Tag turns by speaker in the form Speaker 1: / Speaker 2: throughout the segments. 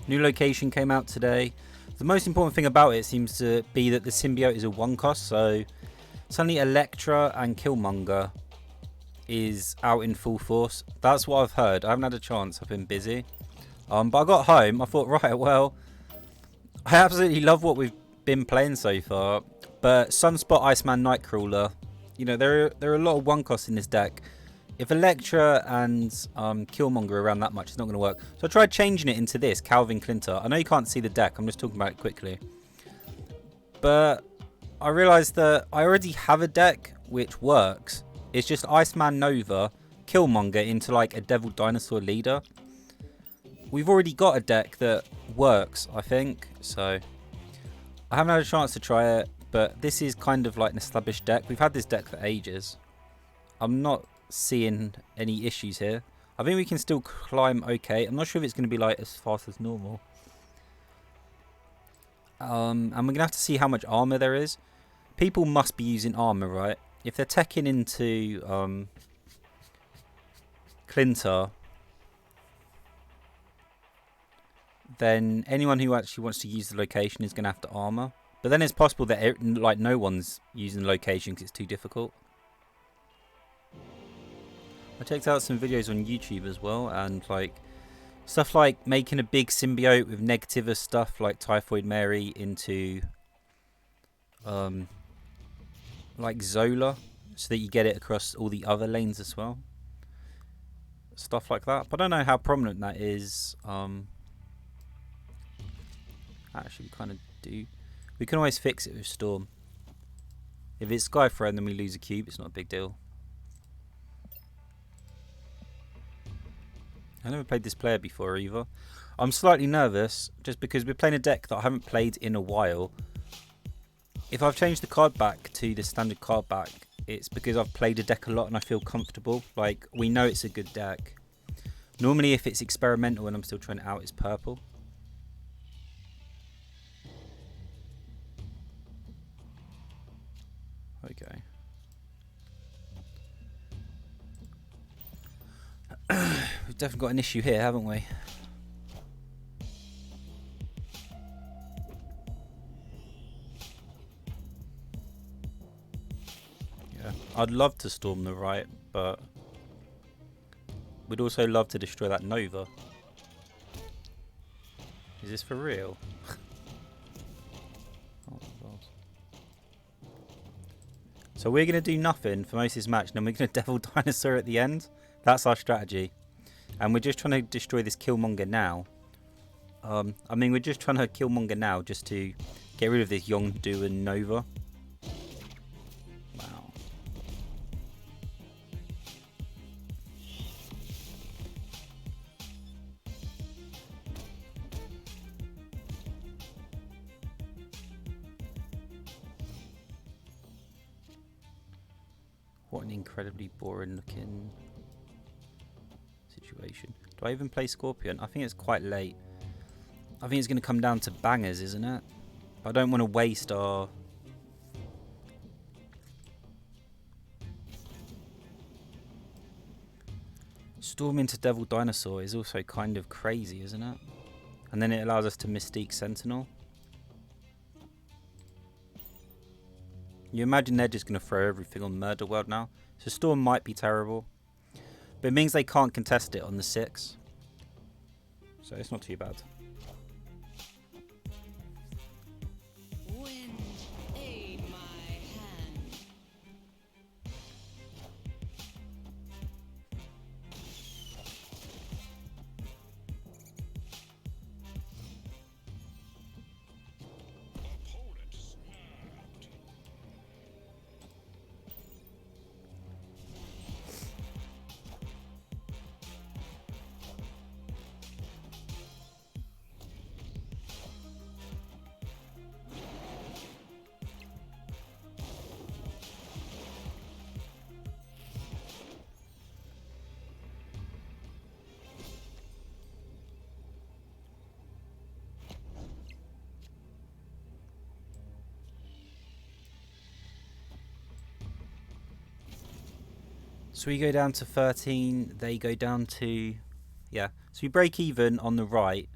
Speaker 1: New location came out today. The most important thing about it seems to be that the symbiote is a 1 cost, so suddenly Electra and Killmonger is out in full force. That's what I've heard. I haven't had a chance, I've been busy. But I got home, I thought, right, well, I absolutely love what we've been playing so far, but Sunspot, Iceman, Nightcrawler, you know, there are a lot of 1 costs in this deck. If Electra and Killmonger are around that much, it's not going to work. So I tried changing it into this, Calvin Klyntar. I know you can't see the deck, I'm just talking about it quickly. But I realised that I already have a deck which works. It's just Iceman Nova, Killmonger into like a Devil Dinosaur leader. We've already got a deck that works, I think. So I haven't had a chance to try it, but this is kind of like an established deck. We've had this deck for ages. I'm not seeing any issues here. I think we can still climb okay. I'm not sure if it's going to be like as fast as normal. And we're going to have to see how much armor there is. People must be using armor, right? If they're teching into Klyntar, then anyone who actually wants to use the location is going to have to armor. But then it's possible that like no one's using the location because it's too difficult. I checked out some videos on YouTube as well, and like stuff like making a big symbiote with negative stuff like Typhoid Mary into like Zola, so that you get it across all the other lanes as well. Stuff like that. But I don't know how prominent that is. Actually, we kind of do. We can always fix it with Storm. If it's Skyfire and then we lose a cube, it's not a big deal. I've never played this player before either. I'm slightly nervous just because we're playing a deck that I haven't played in a while. If I've changed the card back to the standard card back, it's because I've played a deck a lot and I feel comfortable. Like, we know it's a good deck. Normally if it's experimental and I'm still trying it out, it's purple. Okay. We've definitely got an issue here, haven't we? Yeah, I'd love to storm the right, but we'd also love to destroy that Nova. Is this for real? Oh, God. So we're going to do nothing for most of this match, and then we're going to Devil Dinosaur at the end. That's our strategy. And we're just trying to destroy this Killmonger now. I mean, we're just trying to Killmonger now just to get rid of this Yondu and Nova. Wow. What an incredibly boring looking situation. Do I even play Scorpion? I think it's quite late. I think it's going to come down to bangers, isn't it? I don't want to waste our... Storm into Devil Dinosaur is also kind of crazy, isn't it? And then it allows us to Mystique Sentinel. You imagine they're just going to throw everything on Murder World now. So Storm might be terrible. But it means they can't contest it on the 6. So it's not too bad.
Speaker 2: Wind, aid my hand.
Speaker 3: Opponent snapped.
Speaker 1: So we go down to 13, they go down to... Yeah, so we break even on the right.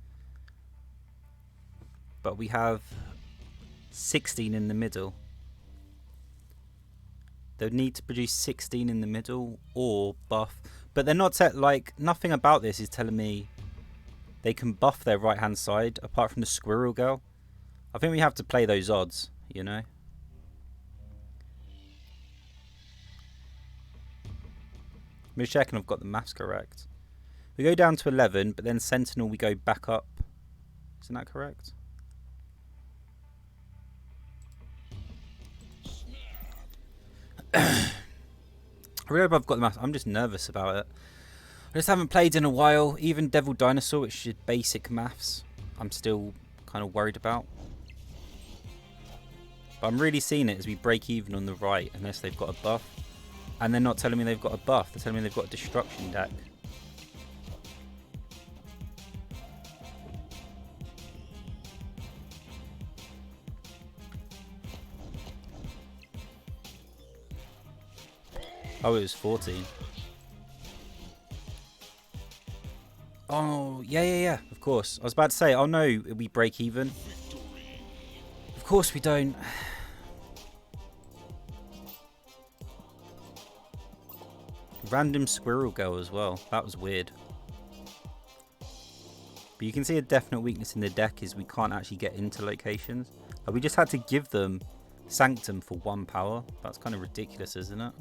Speaker 1: but we have 16 in the middle. They would need to produce 16 in the middle or buff. But they're not like, nothing about this is telling me they can buff their right hand side apart from the squirrel girl. I think we have to play those odds, you know. I'm just checking I've got the maths correct. We go down to 11, but then Sentinel we go back up. Isn't that correct? I really hope I've got the maths. I'm just nervous about it. I just haven't played in a while. Even Devil Dinosaur, which is basic maths, I'm still kind of worried about. But I'm really seeing it as we break even on the right, unless they've got a buff. And they're not telling me they've got a buff. They're telling me they've got a destruction deck. Oh, it was 14. Oh, yeah, of course. I was about to say, oh no, we break even. Of course we don't. Random squirrel girl as well. That was weird. But you can see a definite weakness in the deck is we can't actually get into locations. Like we just had to give them Sanctum for 1 power. That's kind of ridiculous, isn't it?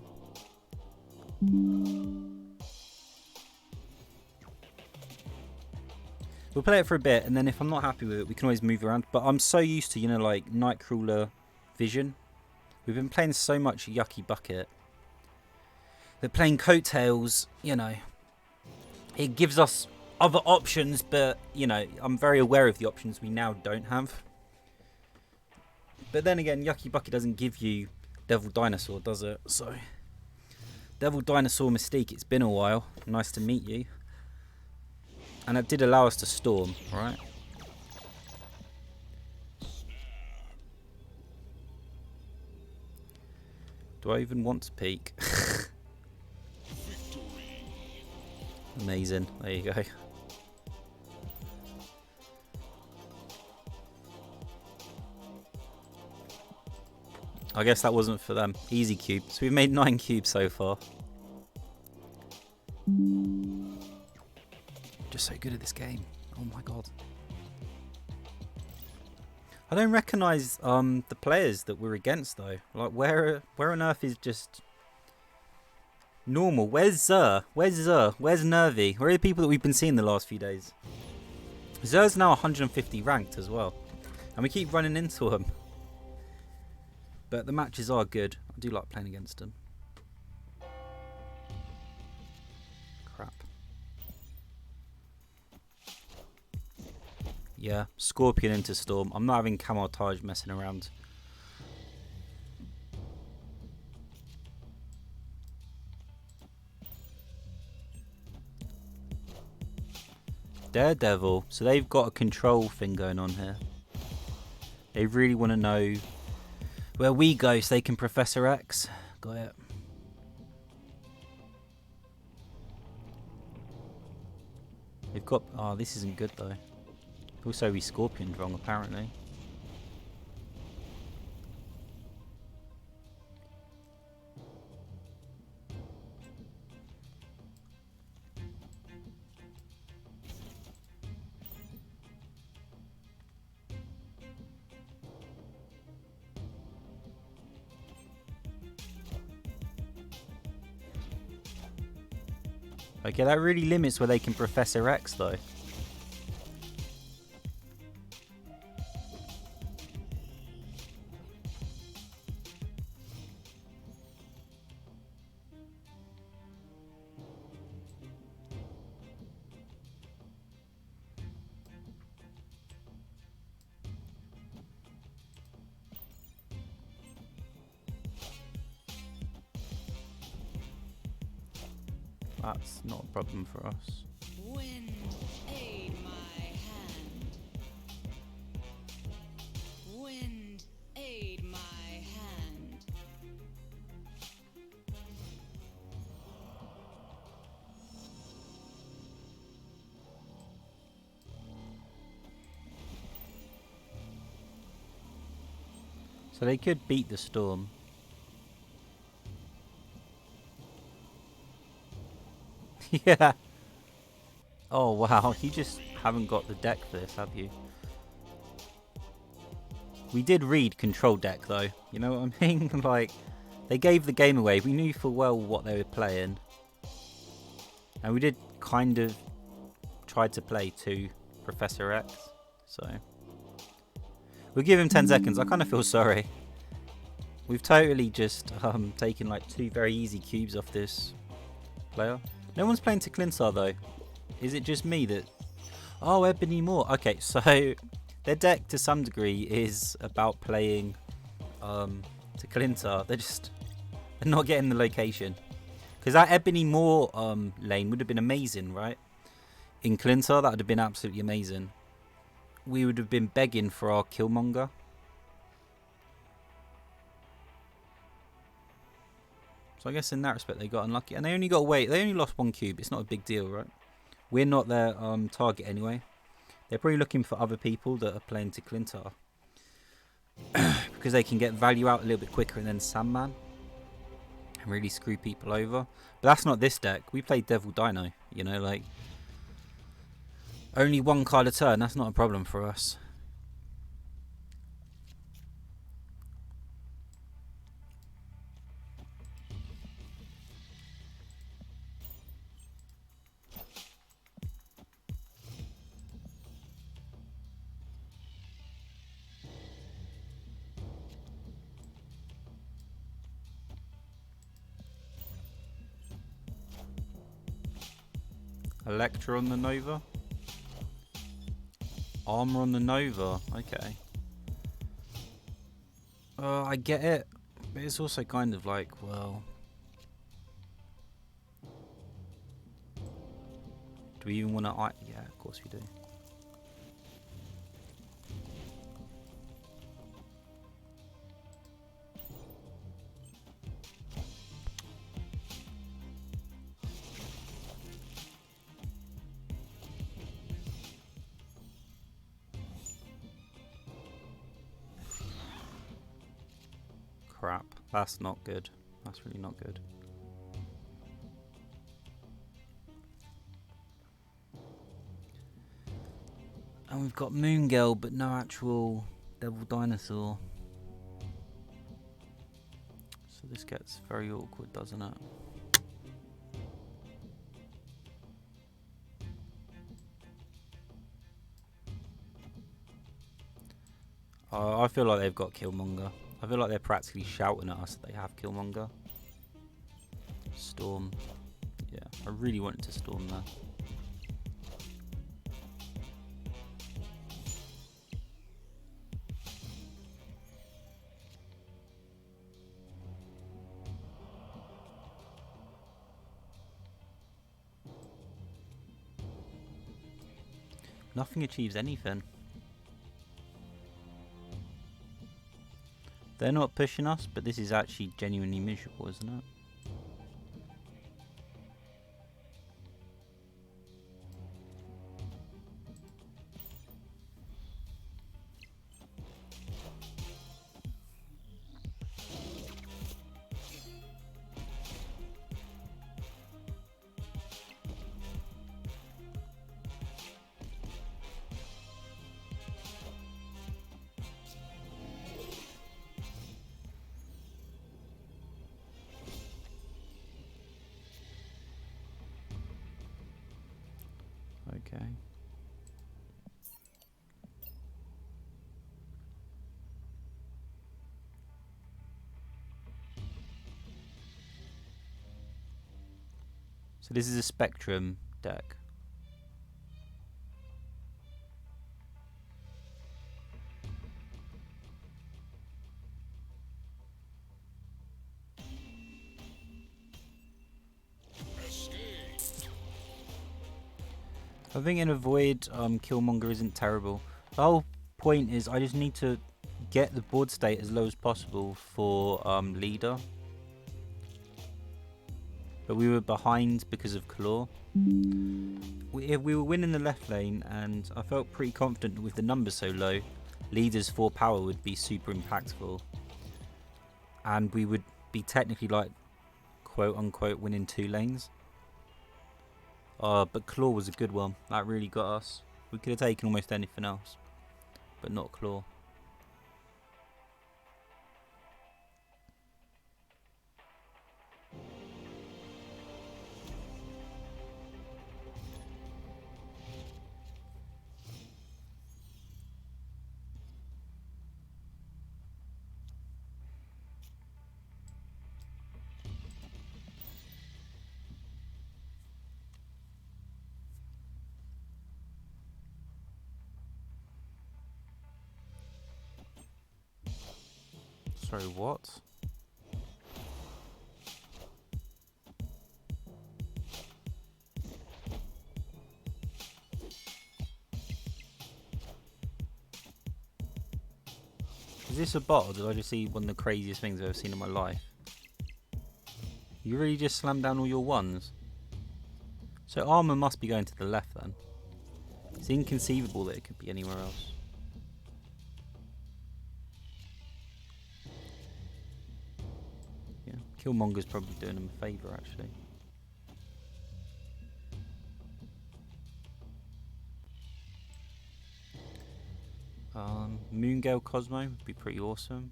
Speaker 1: We'll play it for a bit, and then if I'm not happy with it, we can always move around. But I'm so used to, you know, like Nightcrawler Vision. We've been playing so much Yucky Bucket. They're playing Coattails, you know. It gives us other options, but, you know, I'm very aware of the options we now don't have. But then again, Yucky Bucket doesn't give you Devil Dinosaur, does it? So, Devil Dinosaur Mystique, it's been a while. Nice to meet you. And it did allow us to storm, right? Do I even want to peek? Amazing. There you go. I guess that wasn't for them. Easy cube. So we've made 9 cubes so far. Just so good at this game. Oh my god. I don't recognise the players that we're against though. Like where on earth is just normal? Where's Zer? Where's Zer? Where's Nervy? Where are the people that we've been seeing the last few days? Zer's now 150 ranked as well. And we keep running into him. But the matches are good. I do like playing against them. Crap. Yeah, Scorpion into Storm. I'm not having Camotage messing around. Daredevil. So they've got a control thing going on here. They really want to know where we go so they can Professor X. Got it. They've got... Oh, this isn't good though. Also, we Scorpioned wrong apparently. Okay, that really limits where they can Professor X though. That's not a problem for us.
Speaker 2: Wind, aid my hand. Wind, aid my hand.
Speaker 1: So they could beat the Storm. Yeah. Oh wow, you just haven't got the deck for this, have you? We did read control deck though, you know what I mean? Like, they gave the game away. We knew full well what they were playing. And we did kind of try to play to Professor X, so... We'll give him 10 seconds. I kind of feel sorry. We've totally just taken like 2 very easy cubes off this player. No one's playing to Klyntar though. Is it just me that... Oh, Ebony Moore. Okay, so their deck to some degree is about playing to Klyntar. They're not getting the location. Because that Ebony Moore lane would have been amazing, right? In Klyntar, that would have been absolutely amazing. We would have been begging for our Killmonger. So I guess in that respect they got unlucky. And they only got away. They only lost 1 cube. It's not a big deal, right? We're not their target anyway. They're probably looking for other people that are playing to Klyntar. Because they can get value out a little bit quicker and then Sandman. And really screw people over. But that's not this deck. We play Devil Dino. You know, like... Only 1 card a turn. That's not a problem for us. Electra on the Nova. Armor on the Nova. Okay. I get it. But it's also kind of like, well... Do we even want to... Yeah, of course we do. Crap. That's not good. That's really not good. And we've got Moon Girl, but no actual Devil Dinosaur. So this gets very awkward, doesn't it? I feel like they've got Killmonger. I feel like they're practically shouting at us that they have Killmonger. Storm. Yeah, I really wanted to Storm there. Nothing achieves anything. They're not pushing us, but this is actually genuinely miserable, isn't it? Okay. So this is a Spectrum deck. I think in a Void, Killmonger isn't terrible. The whole point is I just need to get the board state as low as possible for leader. But we were behind because of Claw. We were winning the left lane, and I felt pretty confident with the numbers so low, leader's 4 power would be super impactful. and we would be technically like quote unquote winning 2 lanes. But Claw was a good one. That really got us. We could have taken almost anything else, but not Claw. Sorry, what? Is this a bot, or did I just see one of the craziest things I've ever seen in my life? You really just slammed down all your ones? So armor must be going to the left then. It's inconceivable that it could be anywhere else. Yeah, Killmonger's probably doing him a favour actually. Moongale Cosmo would be pretty awesome.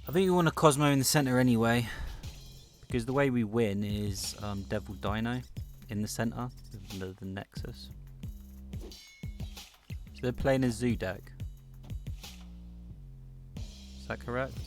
Speaker 1: I think we want a Cosmo in the centre anyway, because the way we win is Devil Dino in the centre, the Nexus. So they're playing a Zoo deck. Is that correct?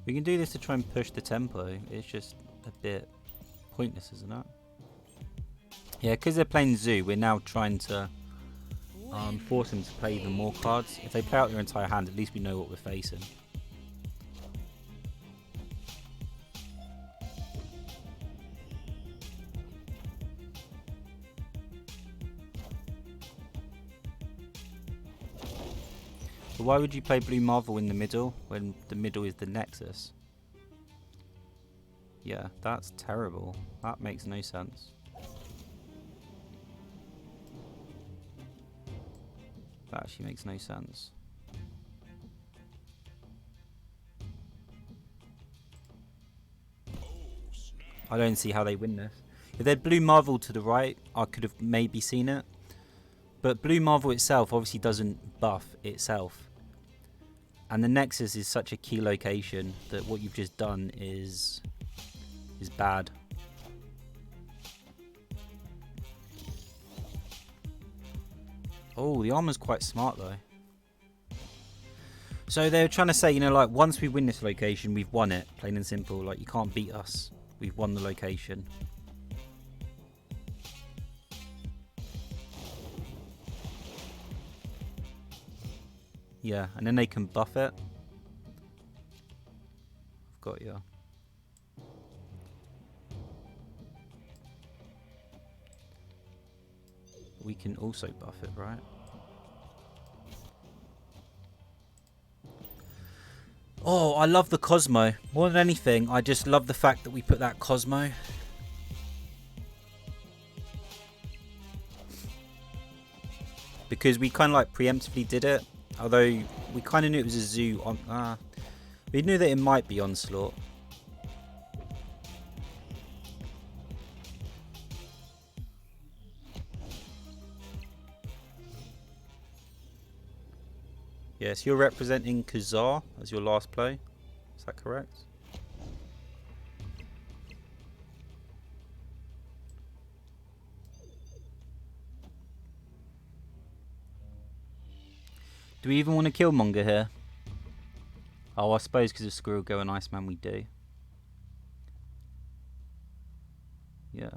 Speaker 1: We can do this to try and push the tempo. It's just a bit pointless, isn't it? Yeah, because they're playing Zoo, we're now trying to force them to play even more cards. If they play out their entire hand, at least we know what we're facing. But why would you play Blue Marvel in the middle when the middle is the Nexus? Yeah, that's terrible. That makes no sense. That actually makes no sense. I don't see how they win this. If they'd Blue Marvel to the right, I could have maybe seen it. But Blue Marvel itself obviously doesn't buff itself. And the Nexus is such a key location that what you've just done is bad. Oh, the armor's quite smart though. So they were trying to say, you know, like once we win this location, we've won it, plain and simple. Like you can't beat us. We've won the location. Yeah, and then they can buff it. I've got you. We can also buff it, right? Oh, I love the Cosmo. More than anything, I just love the fact that we put that Cosmo. Because we kind of like preemptively did it. Although we kind of knew it was a Zoo on... we knew that it might be Onslaught. Yes, you're representing Kazar as your last play. Is that correct? Do we even want to kill Killmonger here? Oh, I suppose because of Squirrel Go and Iceman we do. Yeah.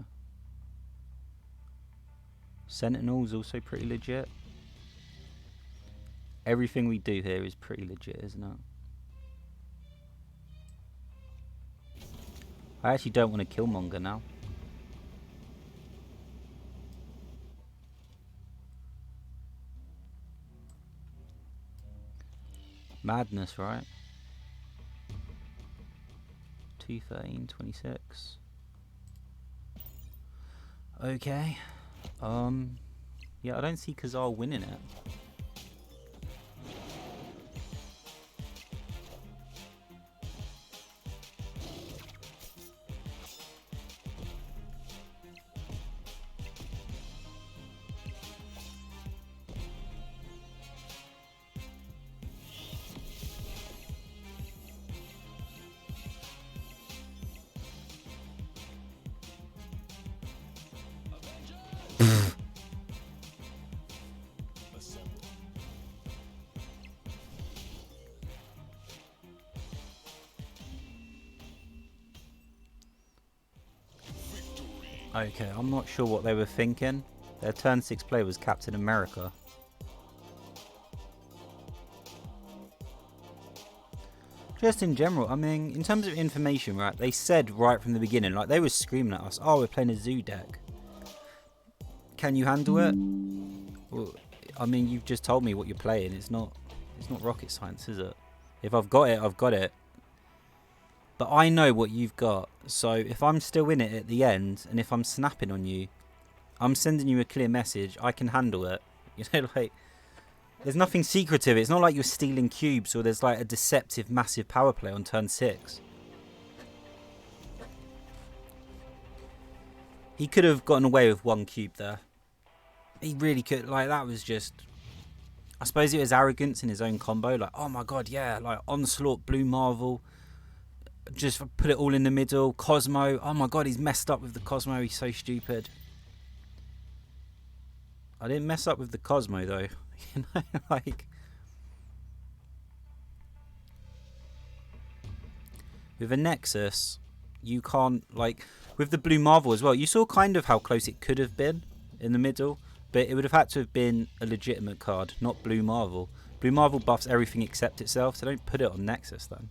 Speaker 1: Sentinel's also pretty legit. Everything we do here is pretty legit, isn't it? I actually don't want to Killmonger now. Madness, right? 213.26. Okay. Yeah, I don't see Kazal winning it. Okay, I'm not sure what they were thinking. Their turn 6 play was Captain America. Just in general, I mean, in terms of information, right, they said right from the beginning, like, they were screaming at us, oh, we're playing a zoo deck. Can you handle it? Well, I mean, you've just told me what you're playing. It's not rocket science, is it? If I've got it, I've got it. But I know what you've got. So if I'm still in it at the end, and if I'm snapping on you, I'm sending you a clear message. I can handle it. You know, like, there's nothing secretive. It's not like you're stealing cubes or there's like a deceptive massive power play on turn 6. He could have gotten away with 1 cube there. He really could. Like, that was just... I suppose it was arrogance in his own combo. Like, oh my god, yeah. Like, Onslaught, Blue Marvel. Just put it all in the middle. Cosmo. Oh my god, he's messed up with the Cosmo. He's so stupid. I didn't mess up with the Cosmo, though. You know, like... With a Nexus, you can't, like... With the Blue Marvel as well, you saw kind of how close it could have been in the middle. But it would have had to have been a legitimate card, not Blue Marvel. Blue Marvel buffs everything except itself, so don't put it on Nexus then.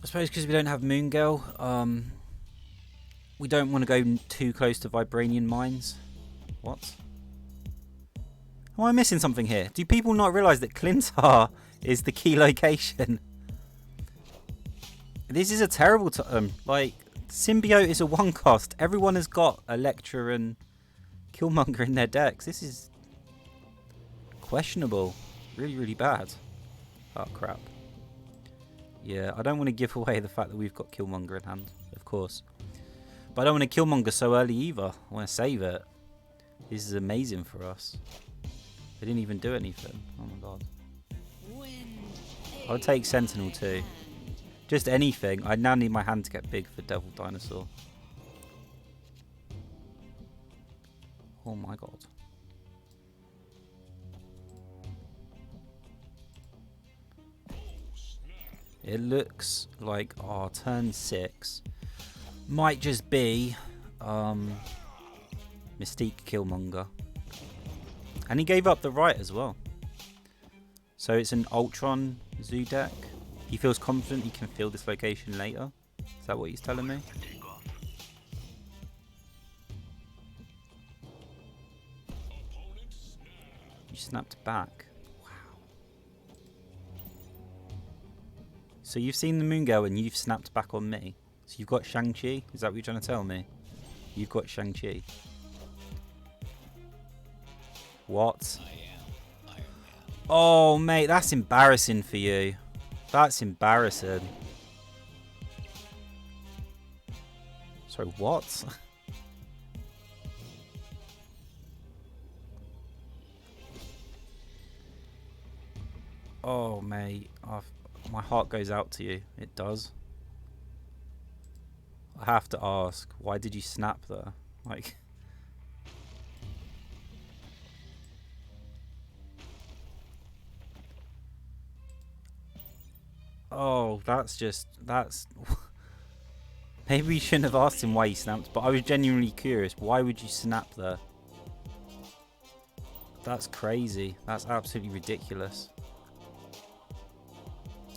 Speaker 1: I suppose because we don't have Moon Girl, we don't want to go too close to Vibranium Mines. What? Am I missing something here? Do people not realise that Klyntar is the key location? This is a terrible like, Symbiote is a 1 cost. Everyone has got Elektra and Killmonger in their decks. This is questionable. Really, really bad. Oh, crap. Yeah, I don't want to give away the fact that we've got Killmonger in hand, of course. But I don't want to Killmonger so early either. I want to save it. This is amazing for us. They didn't even do anything. Oh my god. I would take Sentinel too. Just anything. I now need my hand to get big for Devil Dinosaur. Oh my god. It looks like our turn 6 might just be Mystique Killmonger. And he gave up the right as well. So it's an Ultron Zoo deck. He feels confident he can fill this location later. Is that what he's telling me? You snapped back. Wow. So you've seen the Moon Girl and you've snapped back on me. So you've got Shang-Chi? Is that what you're trying to tell me? You've got Shang-Chi. What? Oh, mate, that's embarrassing for you. That's embarrassing. Sorry, what? Oh, mate. My heart goes out to you. It does. I have to ask, why did you snap there? Like... Oh, that's... Maybe we shouldn't have asked him why he snapped, but I was genuinely curious. Why would you snap there? That's crazy. That's absolutely ridiculous.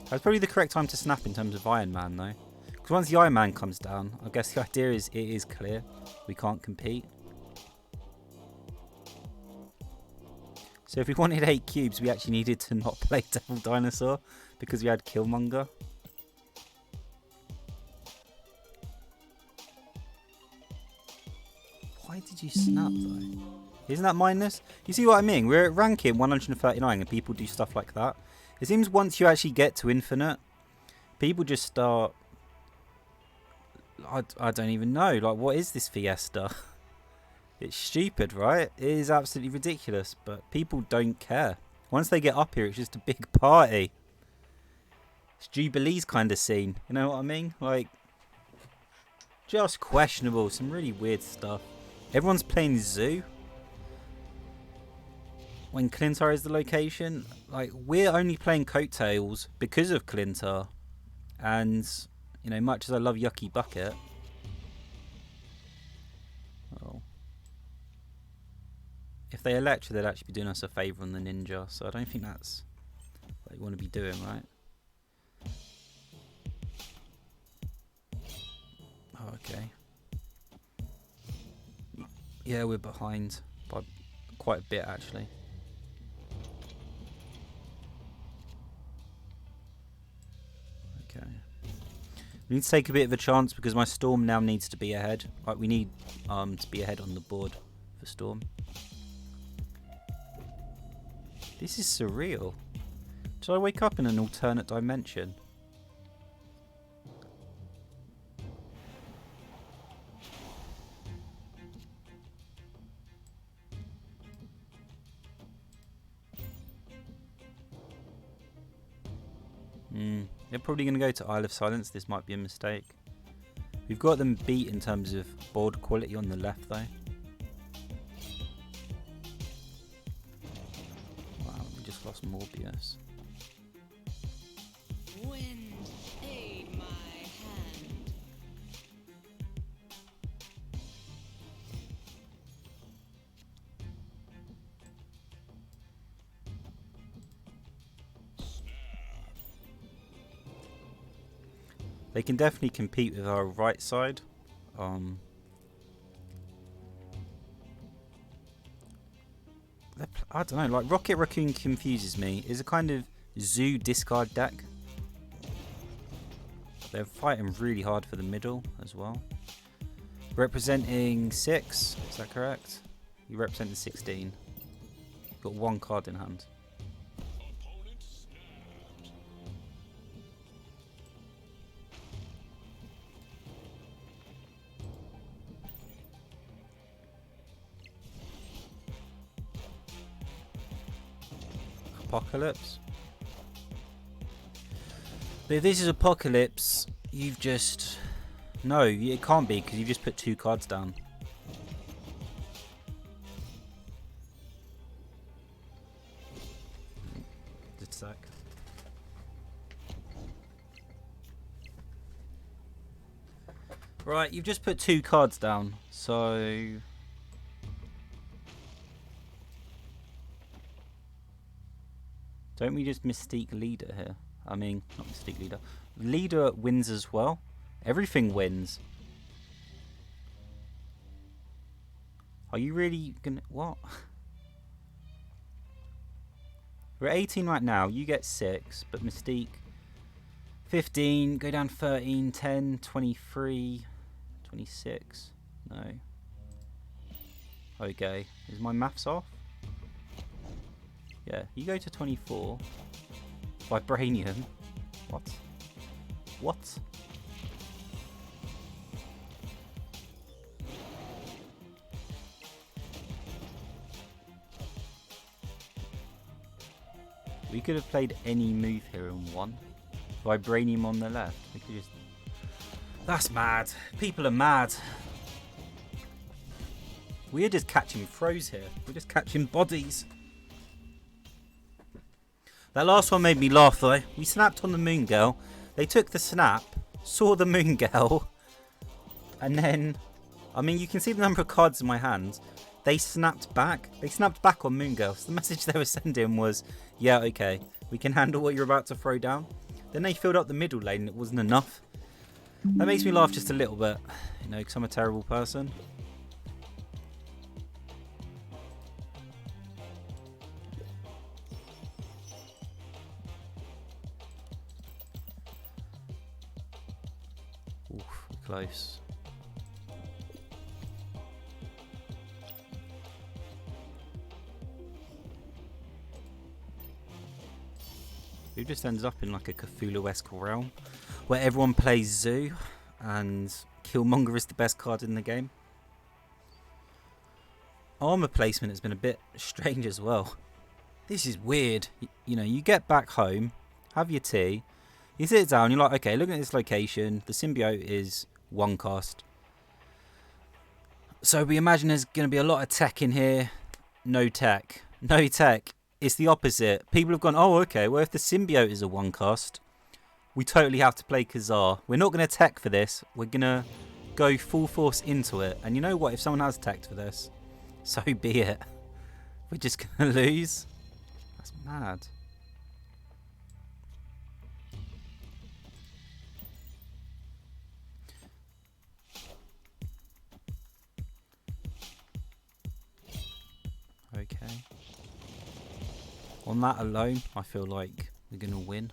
Speaker 1: That's probably the correct time to snap in terms of Iron Man, though. Because once the Iron Man comes down, I guess the idea is it is clear. We can't compete. So if we wanted 8 cubes, we actually needed to not play Devil Dinosaur because we had Killmonger. Why did you snap, though? Isn't that mindless? You see what I mean? We're at ranking 139 and people do stuff like that. It seems once you actually get to infinite, people just start... I don't even know. Like, what is this fiesta? It's stupid, right? It is absolutely ridiculous, but people don't care. Once they get up here, it's just a big party. It's Jubilee's kind of scene. You know what I mean? Like, just questionable. Some really weird stuff. Everyone's playing Zoo. When Klyntar is the location, like, we're only playing Coattails because of Klyntar. And, you know, much as I love Yucky Bucket. Oh. If they Electra, they'd actually be doing us a favour on the Ninja. So I don't think that's what you want to be doing, right? Oh, okay. Yeah, we're behind by quite a bit, actually. Okay. We need to take a bit of a chance because my Storm now needs to be ahead. Like, we need to be ahead on the board for Storm. This is surreal. Did I wake up in an alternate dimension? They're probably going to go to Isle of Silence. This might be a mistake. We've got them beat in terms of board quality on the left, though. Wow, we just lost Morbius.
Speaker 2: Wind, aid my hand.
Speaker 3: Snap.
Speaker 1: They can definitely compete with our right side. I don't know, like Rocket Raccoon confuses me. It's a kind of Zoo discard deck. They're fighting really hard for the middle as well. Representing 6, is that correct? You represent the 16. You've got 1 card in hand.
Speaker 3: Opponent snapped.
Speaker 1: Apocalypse. But if this is Apocalypse, you've just... No, it can't be because you've just put 2 cards down. Just a sec. Right, you've just put 2 cards down, so... Don't we just Mystique Leader here? I mean, not Mystique Leader. Leader wins as well. Everything wins. Are you really gonna... What? We're at 18 right now. You get 6, but Mystique... 15, go down 13, 10, 23, 26. No. Okay. Is my maths off? Yeah, you go to 24. Vibranium. What? What? We could have played any move here and won. Vibranium on the left. We could just... That's mad. People are mad. We're just catching throws here. We're just catching bodies. That last one made me laugh though. We snapped on the Moon Girl. They took the snap, saw the Moon Girl, And then, I mean, you can see the number of cards in my hand. They snapped back. They snapped back on Moon Girl. So the message they were sending was, yeah, okay, we can handle what you're about to throw down. Then they filled up the middle lane and it wasn't enough. That makes me laugh just a little bit, you know, because I'm a terrible person. Oof, close. Who just ends up in like a Cthulhu-esque realm where everyone plays Zoo and Killmonger is the best card in the game. Armor placement has been a bit strange as well. This is weird. You know, you get back home, have your tea, you sit down, you're like, okay, looking at this location, the symbiote is one cost. So we imagine there's going to be a lot of tech in here. No tech. No tech. It's the opposite. People have gone, oh, okay, well, if the symbiote is a one cost, we totally have to play Khazar. We're not going to tech for this. We're going to go full force into it. And you know what? If someone has teched for this, so be it. We're just going to lose. That's mad. Okay. On that alone, I feel like we're going to win.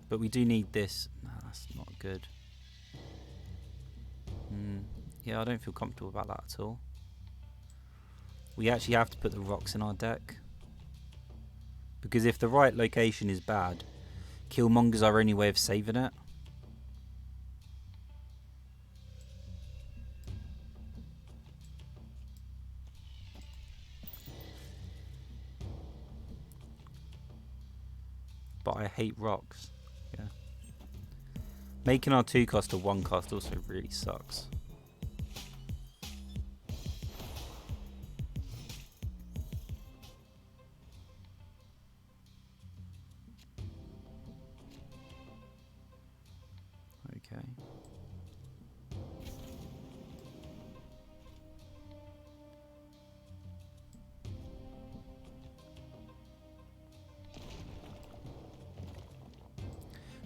Speaker 1: But we do need this. No, that's not good. Yeah, I don't feel comfortable about that at all. We actually have to put the rocks in our deck. Because if the right location is bad, Killmonger's our only way of saving it. But I hate rocks. Yeah. Making our 2 cost a 1 cost also really sucks. Okay.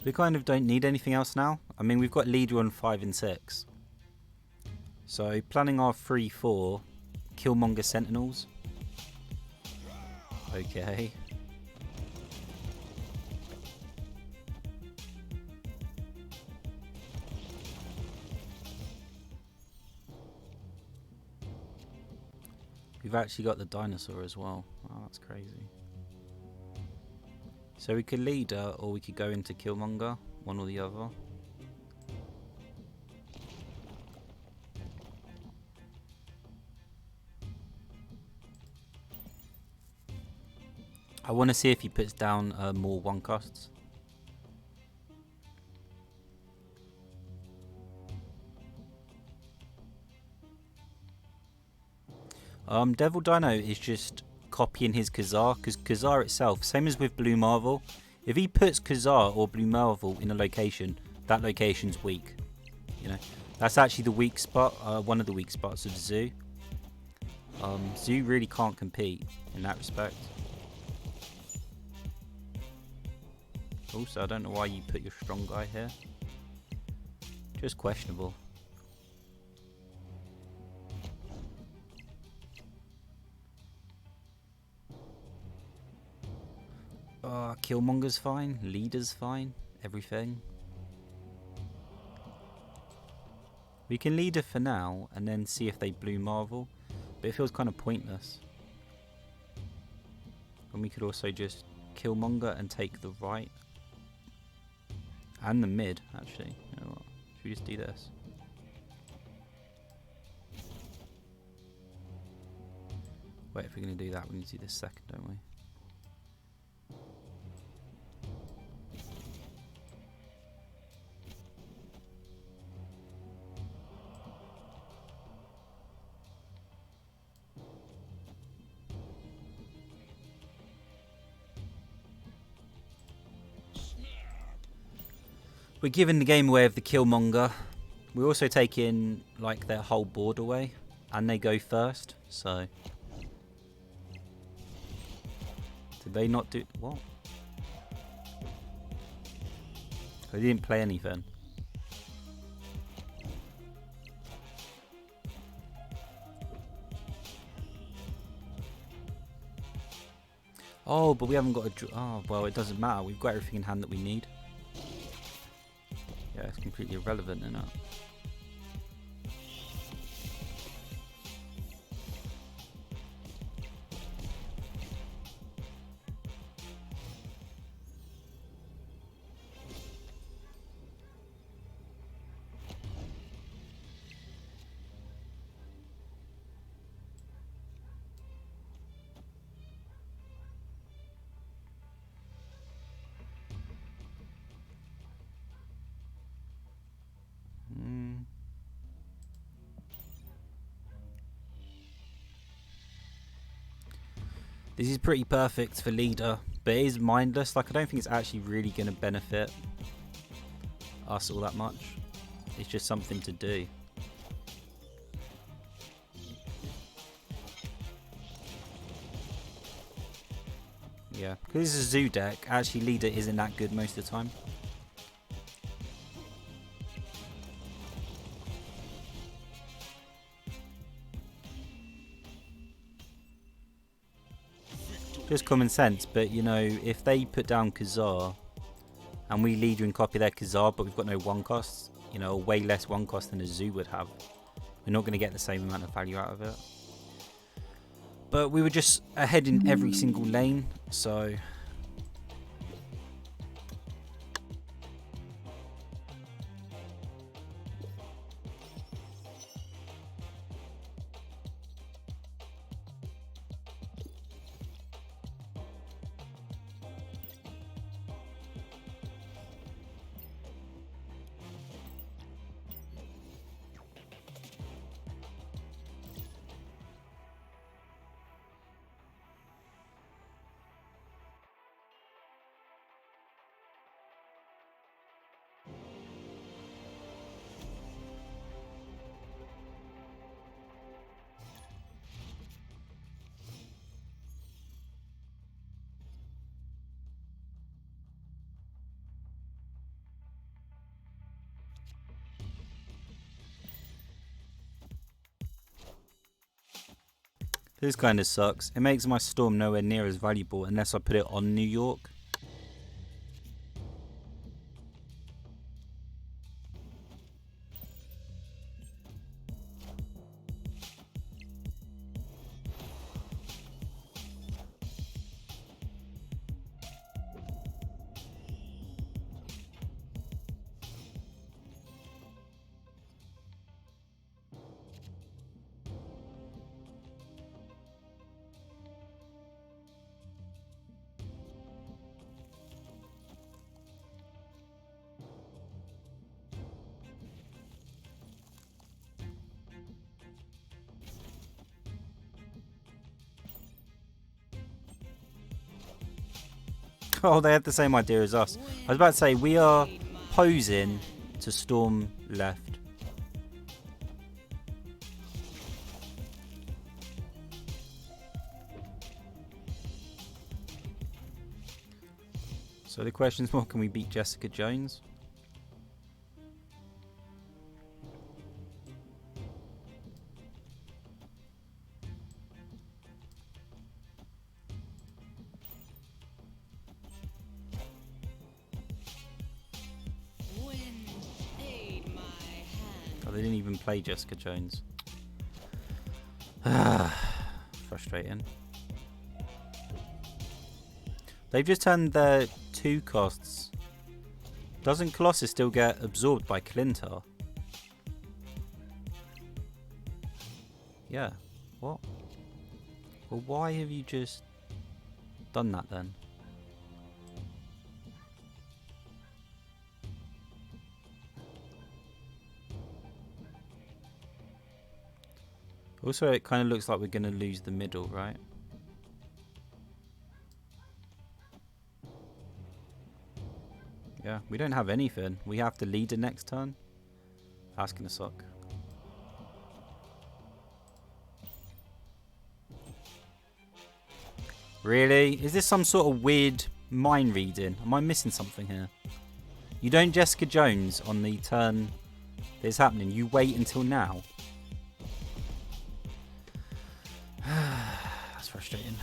Speaker 1: We kind of don't need anything else now. I mean, we've got leader on 5 and 6. So, planning our 3-4 Killmonger Sentinels. Okay. We've actually got the dinosaur as well. Oh, that's crazy. So we could leader or we could go into Killmonger, one or the other. I want to see if he puts down more 1 costs. Devil Dino is just copying his Khazar, because Khazar itself, same as with Blue Marvel, if he puts Khazar or Blue Marvel in a location, that location's weak. You know, that's actually the weak spot, one of the weak spots of Zoo. Zoo really can't compete in that respect. Also, I don't know why you put your strong guy here. Just questionable. Killmonger's fine, leader's fine, everything. We can leader for now and then see if they Blue Marvel, but it feels kind of pointless. And we could also just Killmonger and take the right. And the mid, actually. You know what? Should we just do this? Wait, if we're going to do that, we need to do this second, don't we? We're giving the game away of the Killmonger. We also take in like their whole board away, and they go first. So did they not do what? They didn't play anything. Oh, but we haven't got a draw. Oh, well, it doesn't matter. We've got everything in hand that we need. Yeah, it's completely irrelevant, isn't it? This is pretty perfect for leader, but it is mindless. Like, I don't think it's actually really going to benefit us all that much. It's just something to do. Yeah, because this is a zoo deck, actually leader isn't that good most of the time. Just common sense, but you know, if they put down Khazar and we leader and copy their Khazar, but we've got no one costs, you know, way less one cost than a zoo would have, we're not going to get the same amount of value out of it. But we were just ahead in every single lane, so this kind of sucks. It makes my storm nowhere near as valuable unless I put it on New York. Oh, they had the same idea as us. I was about to say, we are posing to storm left. So the question is, what can we beat Jessica Jones? They didn't even play Jessica Jones. Frustrating. They've just turned their 2 costs. Doesn't Colossus still get absorbed by Klyntar? Yeah. What? Well, why have you just done that then? Also, it kind of looks like we're going to lose the middle, right? Yeah, we don't have anything. We have to lead the next turn. That's gonna suck. Really? Is this some sort of weird mind reading? Am I missing something here? You don't Jessica Jones on the turn that is happening. You wait until now. That's frustrating.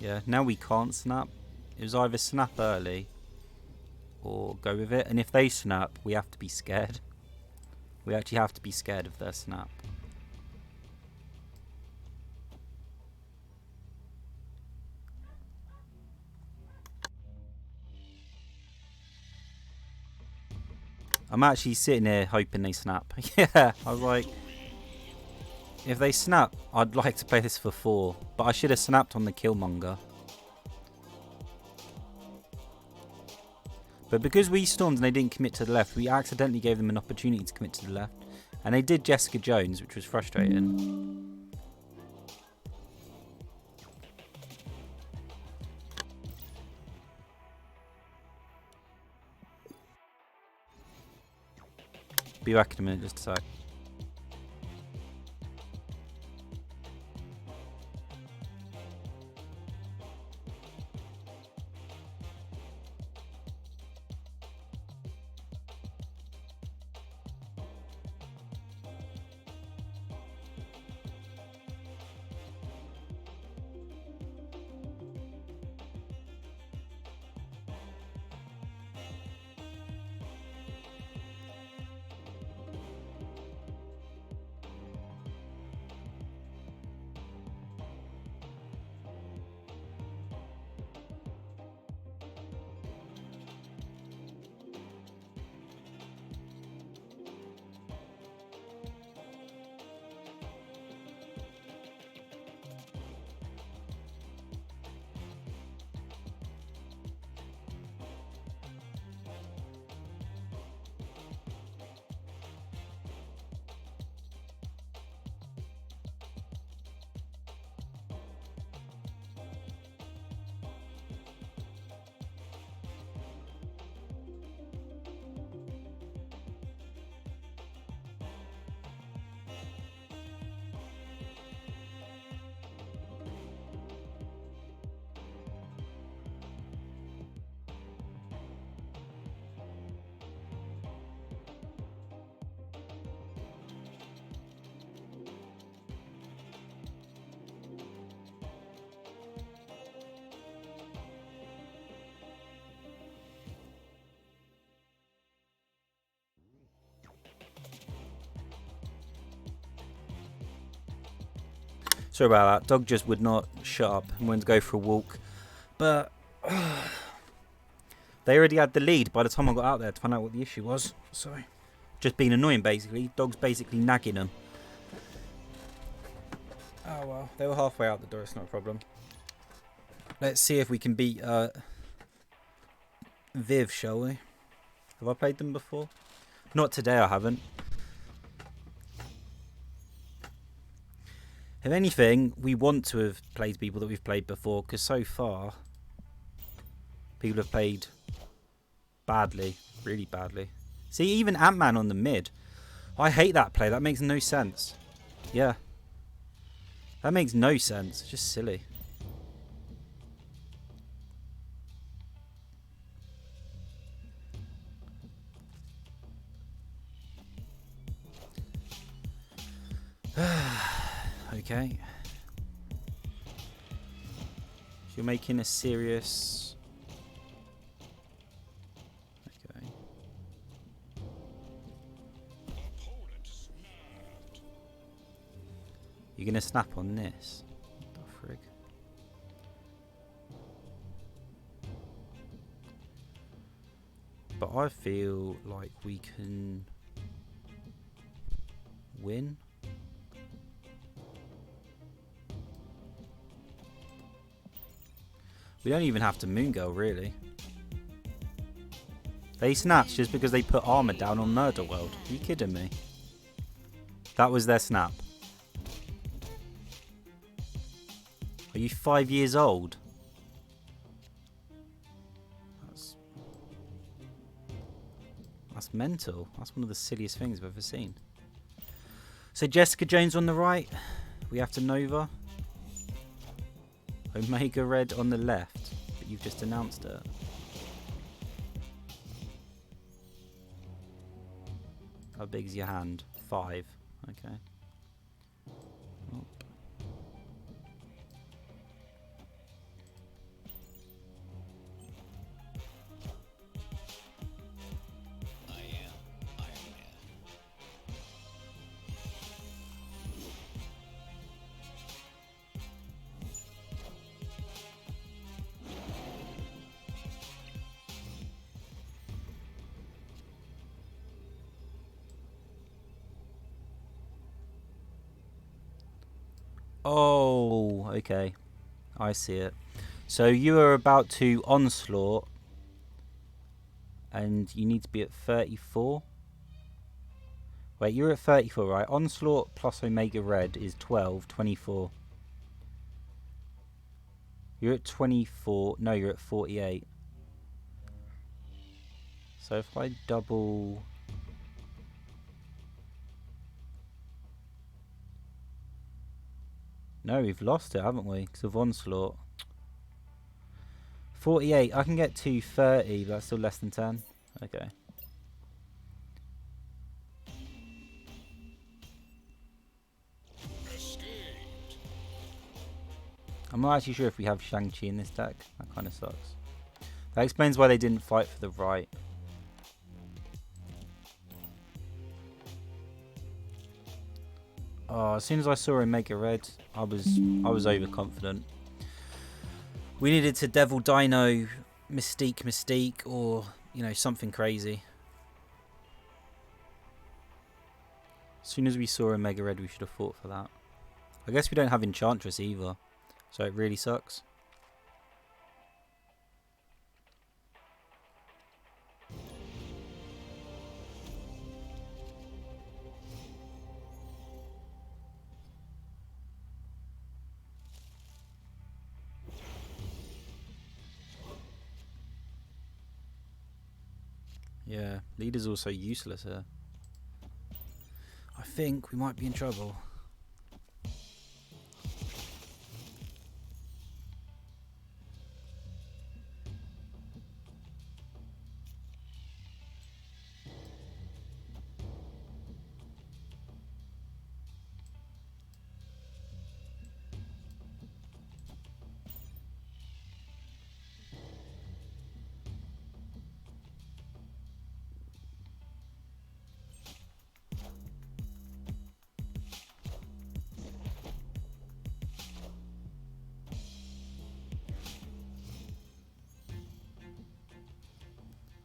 Speaker 1: Yeah, now we can't snap. It was either snap early or go with it. And if they snap, we have to be scared. We actually have to be scared of their snap. I'm actually sitting here hoping they snap. Yeah, I was like, if they snap, I'd like to play this for 4. But I should have snapped on the Killmonger. But because we stormed and they didn't commit to the left, we accidentally gave them an opportunity to commit to the left. And they did Jessica Jones, which was frustrating. Be back in a minute, just a sec. Sorry about that. Dog just would not shut up and went to go for a walk. But they already had the lead by the time I got out there to find out what the issue was. So just being annoying, basically. Dog's basically nagging them. Oh well, they were halfway out the door. It's not a problem. Let's see if we can beat Viv, shall we? Have I played them before? Not today, I haven't. If anything, we want to have played people that we've played before, because so far, people have played badly, really badly. See, even Ant-Man on the mid. I hate that play. That makes no sense. Yeah. That makes no sense. It's just silly. Okay. So you're making a serious... Okay.
Speaker 3: Opponent snapped.
Speaker 1: You're going to snap on this? What the frig? But I feel like we can win. We don't even have to Moon Girl, really. They snapped just because they put armor down on Murder World. Are you kidding me? That was their snap. Are you 5 years old? That's mental. That's one of the silliest things I've ever seen. So Jessica Jones on the right. We have to Nova. Omega Red on the left. But you've just announced it. How big's your hand? 5. Okay. Oh.
Speaker 3: I am Iron Man.
Speaker 1: Oh, okay. I see it. So you are about to onslaught and you need to be at 34. Wait, you're at 34, right? Onslaught plus Omega Red is 12, 24. You're at 24. No, you're at 48. So if I double... No, we've lost it, haven't we? Because of Onslaught. 48. I can get to 30, but that's still less than 10. Okay.
Speaker 3: Escaped.
Speaker 1: I'm not actually sure if we have Shang-Chi in this deck. That kind of sucks. That explains why they didn't fight for the right. Oh, as soon as I saw Omega Red, I was overconfident. We needed to Devil Dino Mystique, or you know, something crazy. As soon as we saw Omega Red, we should have fought for that. I guess we don't have Enchantress either, so it really sucks. Yeah, leader's also useless here. I think we might be in trouble.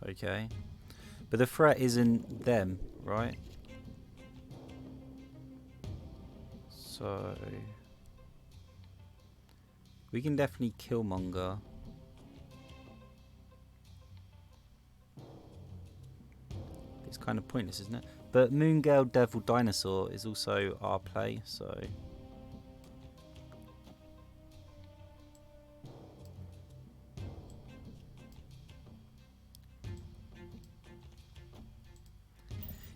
Speaker 1: Okay. But the threat isn't them, right? So... we can definitely Killmonger. It's kind of pointless, isn't it? But Moongale Devil Dinosaur is also our play, so...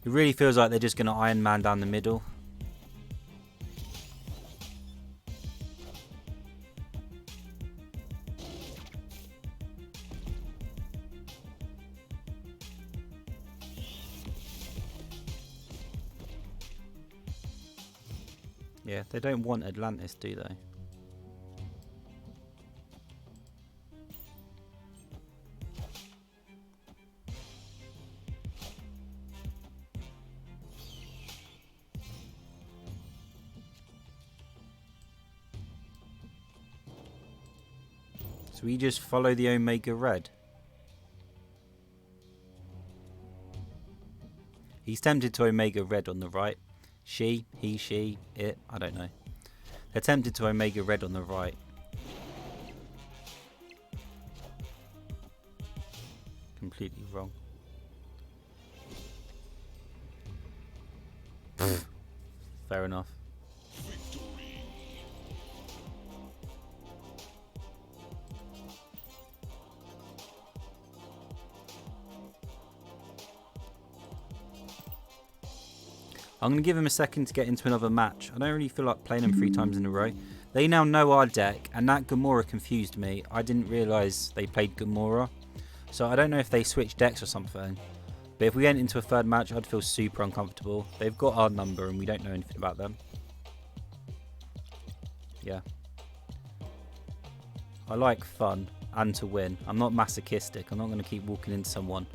Speaker 1: it really feels like they're just going to Iron Man down the middle. Yeah, they don't want Atlantis, do they? So we just follow the Omega Red. He's tempted to Omega Red on the right. She, he, she, it, I don't know. They're tempted to Omega Red on the right. Completely wrong. Fair enough.
Speaker 3: Victory.
Speaker 1: I'm going to give him a second to get into another match. I don't really feel like playing him 3 times in a row. They now know our deck, and that Gamora confused me. I didn't realise they played Gamora. So I don't know if they switched decks or something. But if we went into a third match, I'd feel super uncomfortable. They've got our number, and we don't know anything about them. Yeah. I like fun and to win. I'm not masochistic. I'm not going to keep walking into someone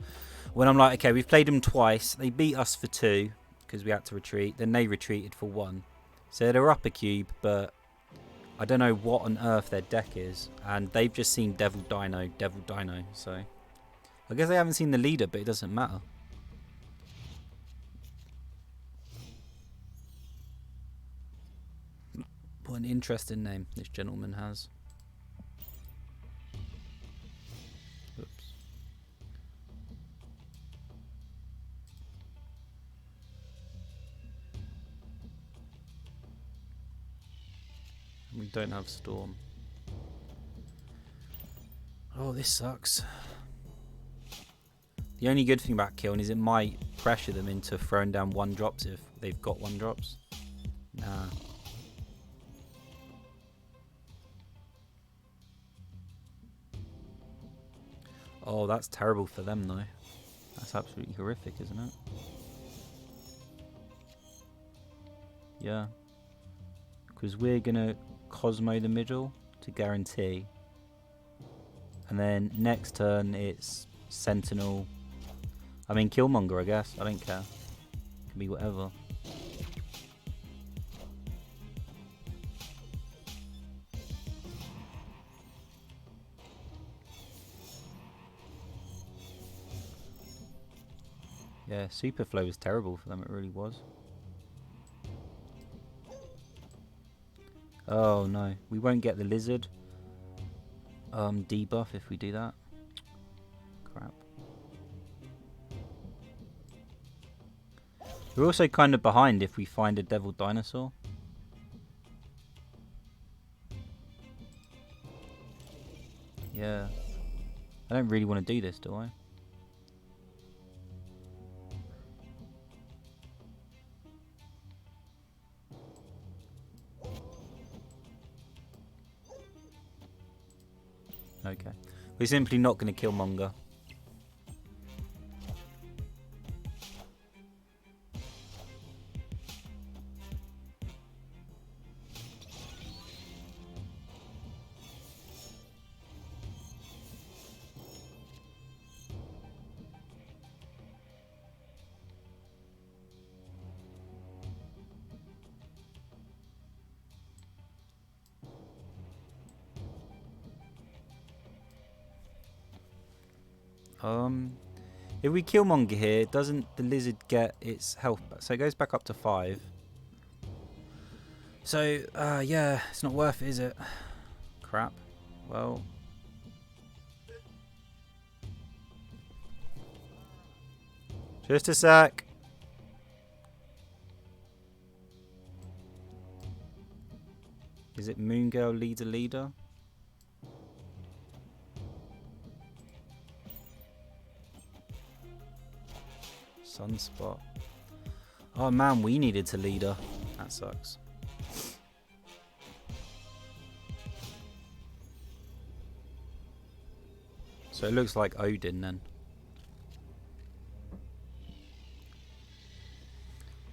Speaker 1: when I'm like, okay, we've played them twice. They beat us for 2 because we had to retreat. Then they retreated for 1. So they're up a cube, but I don't know what on earth their deck is. And they've just seen Devil Dino. So I guess they haven't seen the leader, but it doesn't matter. What an interesting name this gentleman has. Oops. We don't have Storm. Oh, this sucks. The only good thing about killing is it might pressure them into throwing down 1-drops if they've got 1-drops. Nah. Oh, that's terrible for them though. That's absolutely horrific, isn't it? Yeah. Because we're going to Cosmo the middle to guarantee. And then next turn it's Sentinel. I mean Killmonger, I guess. I don't care. It can be whatever. Yeah, Superflow was terrible for them, it really was. Oh no, we won't get the lizard debuff if we do that. Crap. We're also kind of behind if we find a devil dinosaur. Yeah. I don't really want to do this, do I? Okay. We're simply not going to kill Killmonger. If we kill Killmonger here, doesn't the lizard get its health back? So it goes back up to 5. So, yeah, it's not worth it, is it? Crap. Well. Just a sec. Is it Moon Girl leader? Sunspot. Oh man, we needed to leader. That sucks. So it looks like Odin then.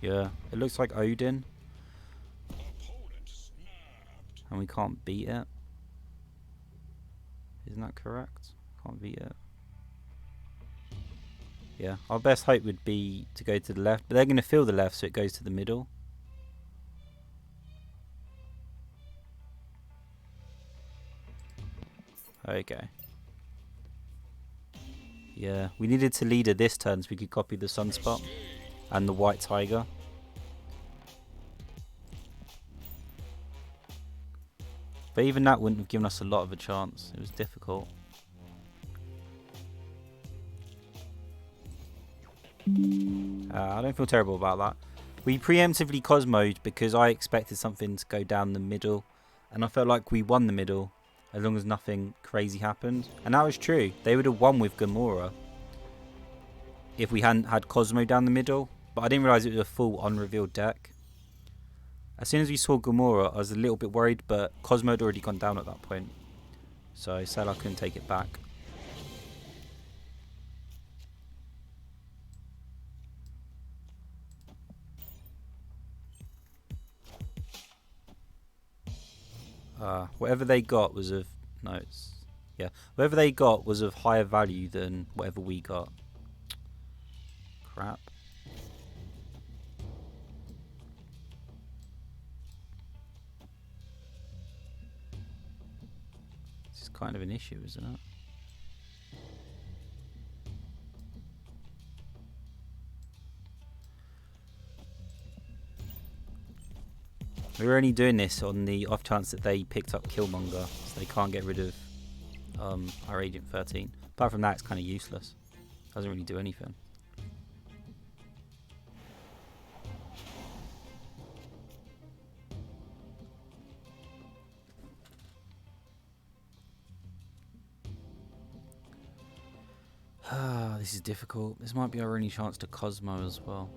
Speaker 1: Yeah, it looks like Odin. And we can't beat it. Isn't that correct? Can't beat it. Yeah, our best hope would be to go to the left, but they're going to fill the left, so it goes to the middle. Okay. Yeah, we needed to leader this turn so we could copy the Sunspot and the White Tiger. But even that wouldn't have given us a lot of a chance. It was difficult. I don't feel terrible about that. We preemptively Cosmoed because I expected something to go down the middle, and I felt like we won the middle as long as nothing crazy happened. And that was true. They would have won with Gamora if we hadn't had Cosmo down the middle, but but I didn't realise it was a full unrevealed deck. As soon as we saw Gamora, I was a little bit worried, but Cosmo had already gone down at that point. So Sailor couldn't take it back. Whatever they got was of... No, it's... Yeah. Whatever they got was of higher value than whatever we got. Crap. This is kind of an issue, isn't it? We were only doing this on the off chance that they picked up Killmonger, so they can't get rid of our Agent 13. Apart from that, it's kind of useless. Doesn't really do anything. This is difficult. This might be our only chance to Cosmo as well.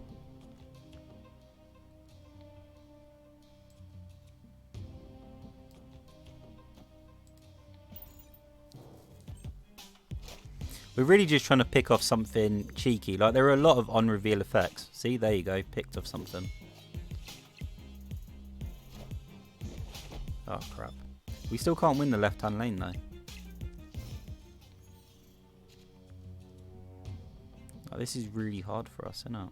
Speaker 1: We're really just trying to pick off something cheeky. Like, there are a lot of on-reveal effects. See, there you go. Picked off something. Oh, crap. We still can't win the left-hand lane, though. Oh, this is really hard for us, isn't it?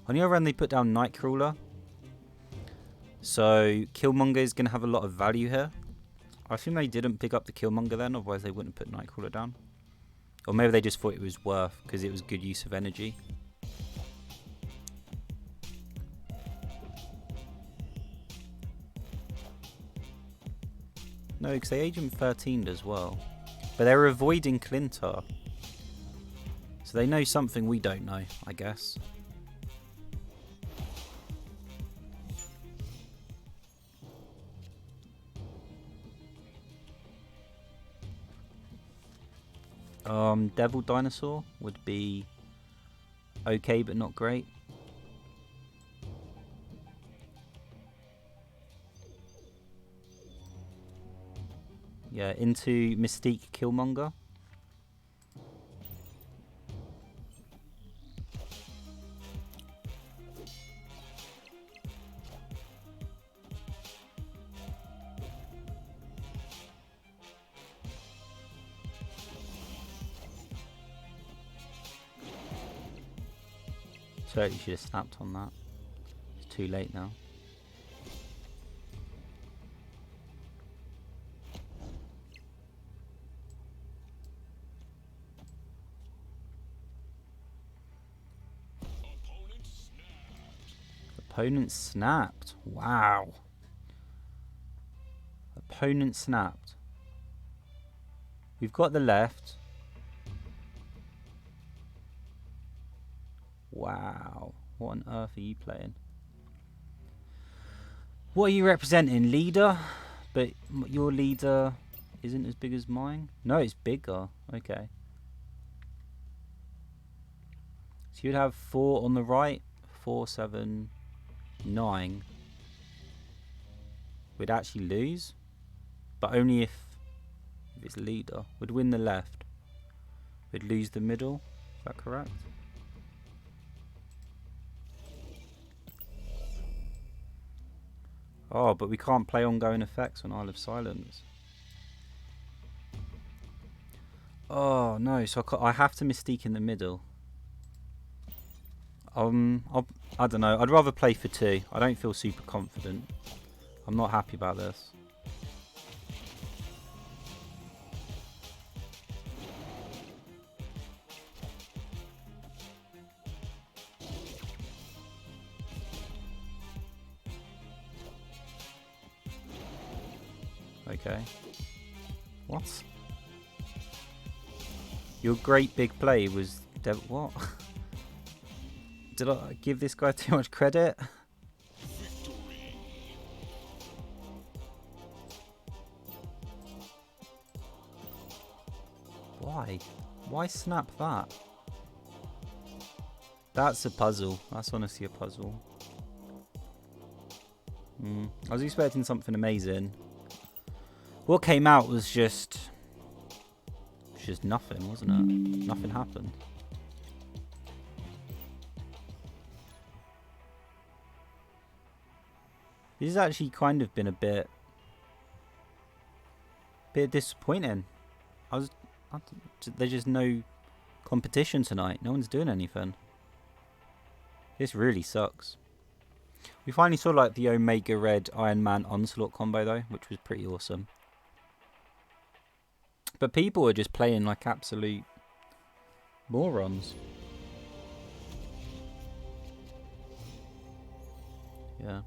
Speaker 1: On the other hand, they put down Nightcrawler. So Killmonger is going to have a lot of value here. I assume they didn't pick up the Killmonger then, otherwise they wouldn't put Nightcrawler down. Or maybe they just thought it was worth because it was good use of energy. No, because they Agent 13'd as well. But they're avoiding Klyntar. So they know something we don't know, I guess. Devil Dinosaur would be okay, but not great. Yeah, into Mystique Killmonger. Totally should have snapped on that. It's too late now. Opponent snapped. Wow. Opponent snapped. We've got the left. Wow. What on earth are you playing? What are you representing? Leader? But your leader isn't as big as mine? No, it's bigger. Okay. So you'd have 4 on the right. 4, 7, 9. We'd actually lose. But only if it's leader. We'd win the left. We'd lose the middle. Is that correct? Oh, but we can't play ongoing effects on Isle of Silence. Oh, no. So I have to Mystique in the middle. I don't know. I'd rather play for 2. I don't feel super confident. I'm not happy about this. Okay. What? Your great big play was... What? Did I give this guy too much credit? Why? Why snap that? That's a puzzle. That's honestly a puzzle. I was expecting something amazing. What came out was just nothing, wasn't it? Nothing happened. This has actually kind of been a bit disappointing. There's just no competition tonight. No one's doing anything. This really sucks. We finally saw like the Omega Red Iron Man Onslaught combo though, which was pretty awesome. But people are just playing like absolute morons. Yeah.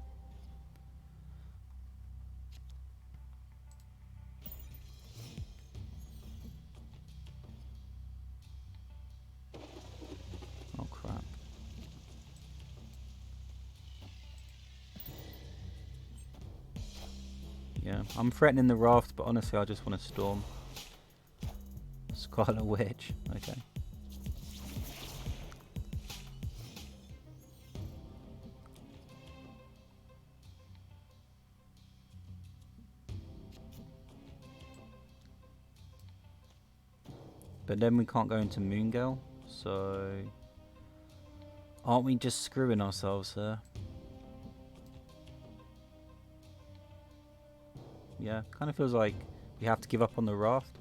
Speaker 1: Oh crap. Yeah, I'm threatening the raft, but honestly I just want to storm. Scarlet Witch, okay. But then we can't go into Moongale, so aren't we just screwing ourselves here? Yeah, kind of feels like we have to give up on the raft.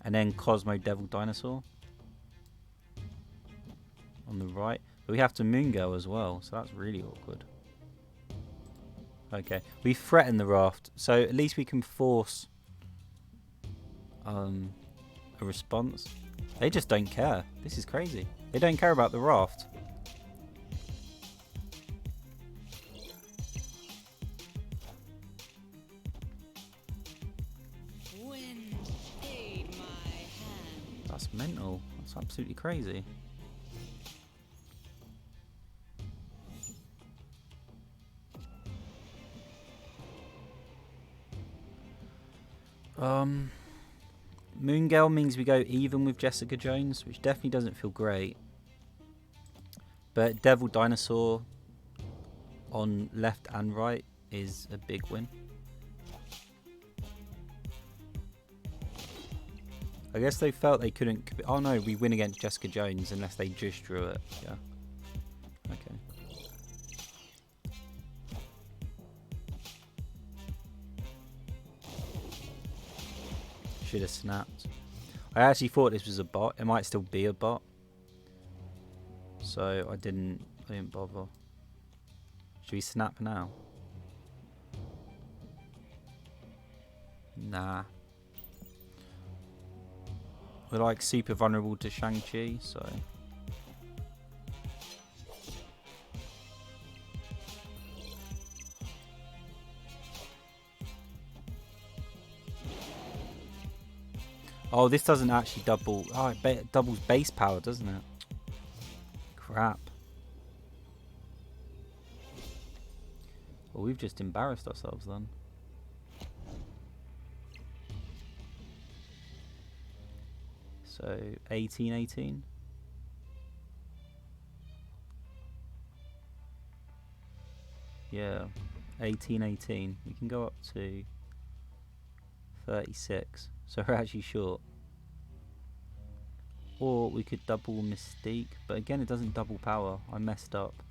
Speaker 1: And then Cosmo Devil Dinosaur on the right. But we have to Moongale as well, so that's really awkward. Okay, we threaten the raft, so at least we can force a response. They just don't care. This is crazy. They don't care about the raft.
Speaker 2: Wind, aid my hand.
Speaker 1: That's mental. That's absolutely crazy. Moongale means we go even with Jessica Jones, which definitely doesn't feel great. But Devil Dinosaur on left and right is a big win. I guess they felt they couldn't... Oh no, we win against Jessica Jones unless they just drew it. Yeah. Okay. Should have snapped. I actually thought this was a bot. It might still be a bot. So I didn't bother. Should we snap now? Nah. We're like super vulnerable to Shang-Chi, so... Oh, this doesn't actually double... Oh, it doubles base power, doesn't it? Crap. Well, we've just embarrassed ourselves then. So, 1818. Yeah, 1818. We can go up to 36. So we're actually short. Or we could double Mystique, but again it doesn't double power. I messed up.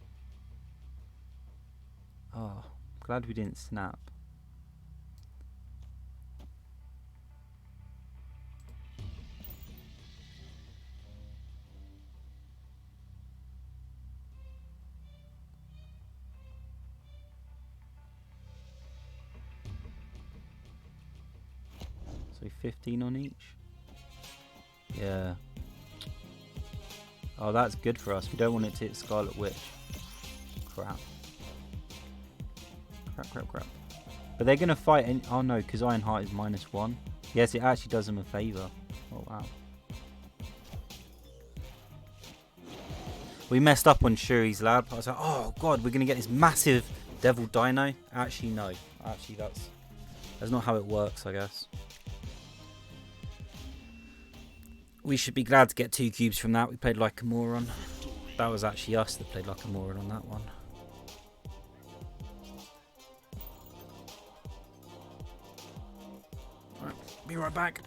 Speaker 1: Oh, glad we didn't snap. So 15 on each. Yeah. Oh, that's good for us. We don't want it to hit Scarlet Witch. Crap. Crap. But they're going to fight... Oh no, because Ironheart is -1. Yes, it actually does them a favour. Oh wow. We messed up on Shuri's lab. I was like, oh god, we're going to get this massive Devil Dino. Actually, no. Actually, that's not how it works, I guess. we should be glad to get 2 cubes from that. We played like a moron. That was actually us that played like a moron on that one. Right, be right back.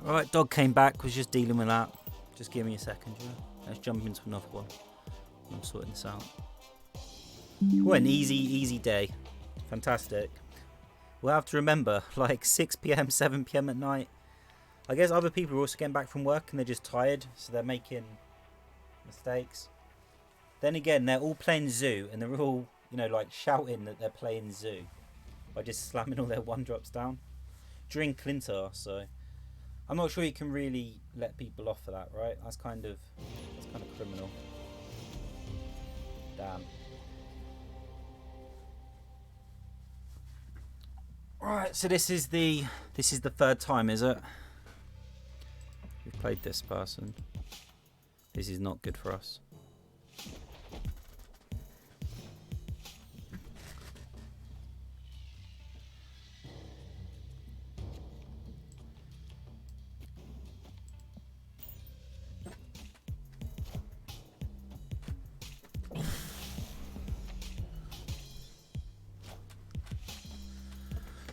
Speaker 1: Alright, dog came back, was just dealing with that. Just give me a second, yeah. Let's jump into another one. I'm sorting this out. What an easy day. Fantastic. We'll have to remember, like 6 PM, 7 PM at night. I guess other people are also getting back from work and they're just tired, so they're making mistakes. Then again, they're all playing zoo and they're all, you know, like shouting that they're playing zoo by just slamming all their 1-drops down during Klyntar, so I'm not sure you can really let people off for that, right? That's kind of criminal. Damn. Right, so this is the third time, is it? We've played this person. This is not good for us.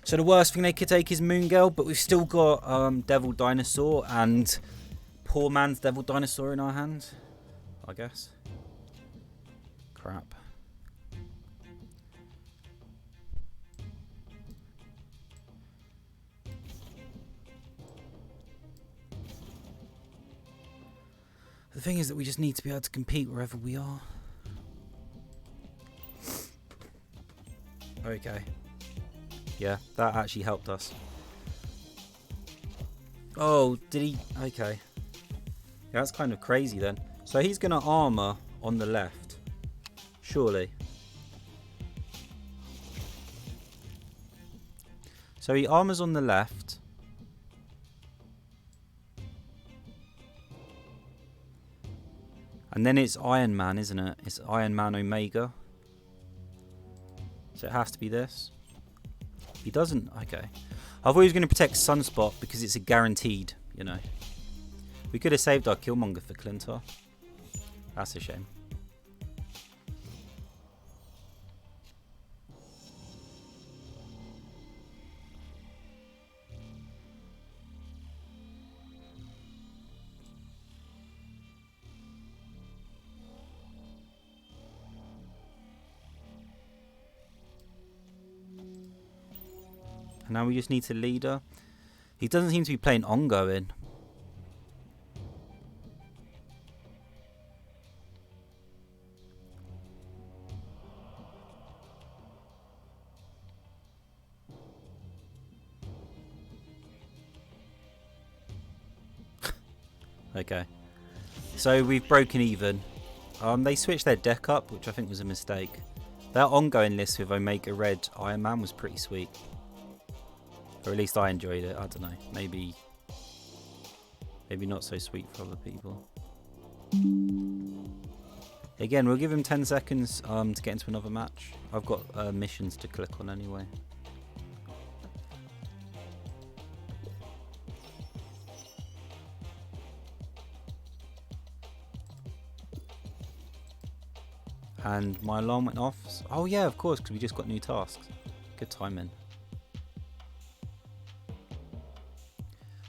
Speaker 1: So the worst thing they could take is Moon Girl, but we've still got Devil Dinosaur and poor man's Devil Dinosaur in our hands, I guess. Crap. The thing is that we just need to be able to compete wherever we are. Okay. Yeah, that actually helped us. Oh, did he? Okay. Yeah, that's kind of crazy then. So he's going to armor on the left. Surely. So he armors on the left. And then it's Iron Man, isn't it? It's Iron Man Omega. So it has to be this. He doesn't. Okay. I thought he was going to protect Sunspot because it's a guaranteed, you know. We could have saved our Killmonger for Klyntar. That's a shame. And now we just need to leader. He doesn't seem to be playing ongoing. Okay. So we've broken even. They switched their deck up, which I think was a mistake. Their ongoing list with Omega Red Iron Man was pretty sweet. Or at least I enjoyed it. I don't know. Maybe not so sweet for other people. Again, we'll give him 10 seconds to get into another match. I've got missions to click on anyway. And my alarm went off. Oh yeah, of course, because we just got new tasks. Good timing.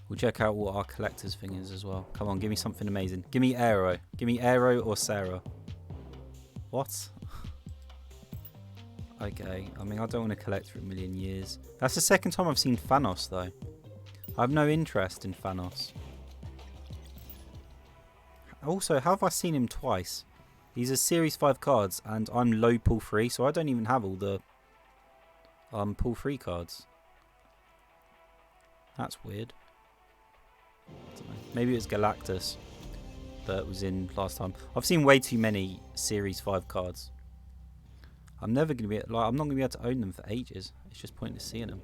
Speaker 1: We'll check out what our collector's thing is as well. Come on, give me something amazing. Give me Aero. Give me Aero or Sarah. What? Okay, I mean, I don't want to collect for a million years. That's the second time I've seen Thanos, though. I have no interest in Thanos. Also, how have I seen him twice? These are Series 5 cards, and I'm low pull 3, so I don't even have all the pull 3 cards. That's weird. I don't know. Maybe it was Galactus that was in last time. I've seen way too many Series 5 cards. I'm never gonna be I'm not gonna be able to own them for ages. It's just pointless seeing them.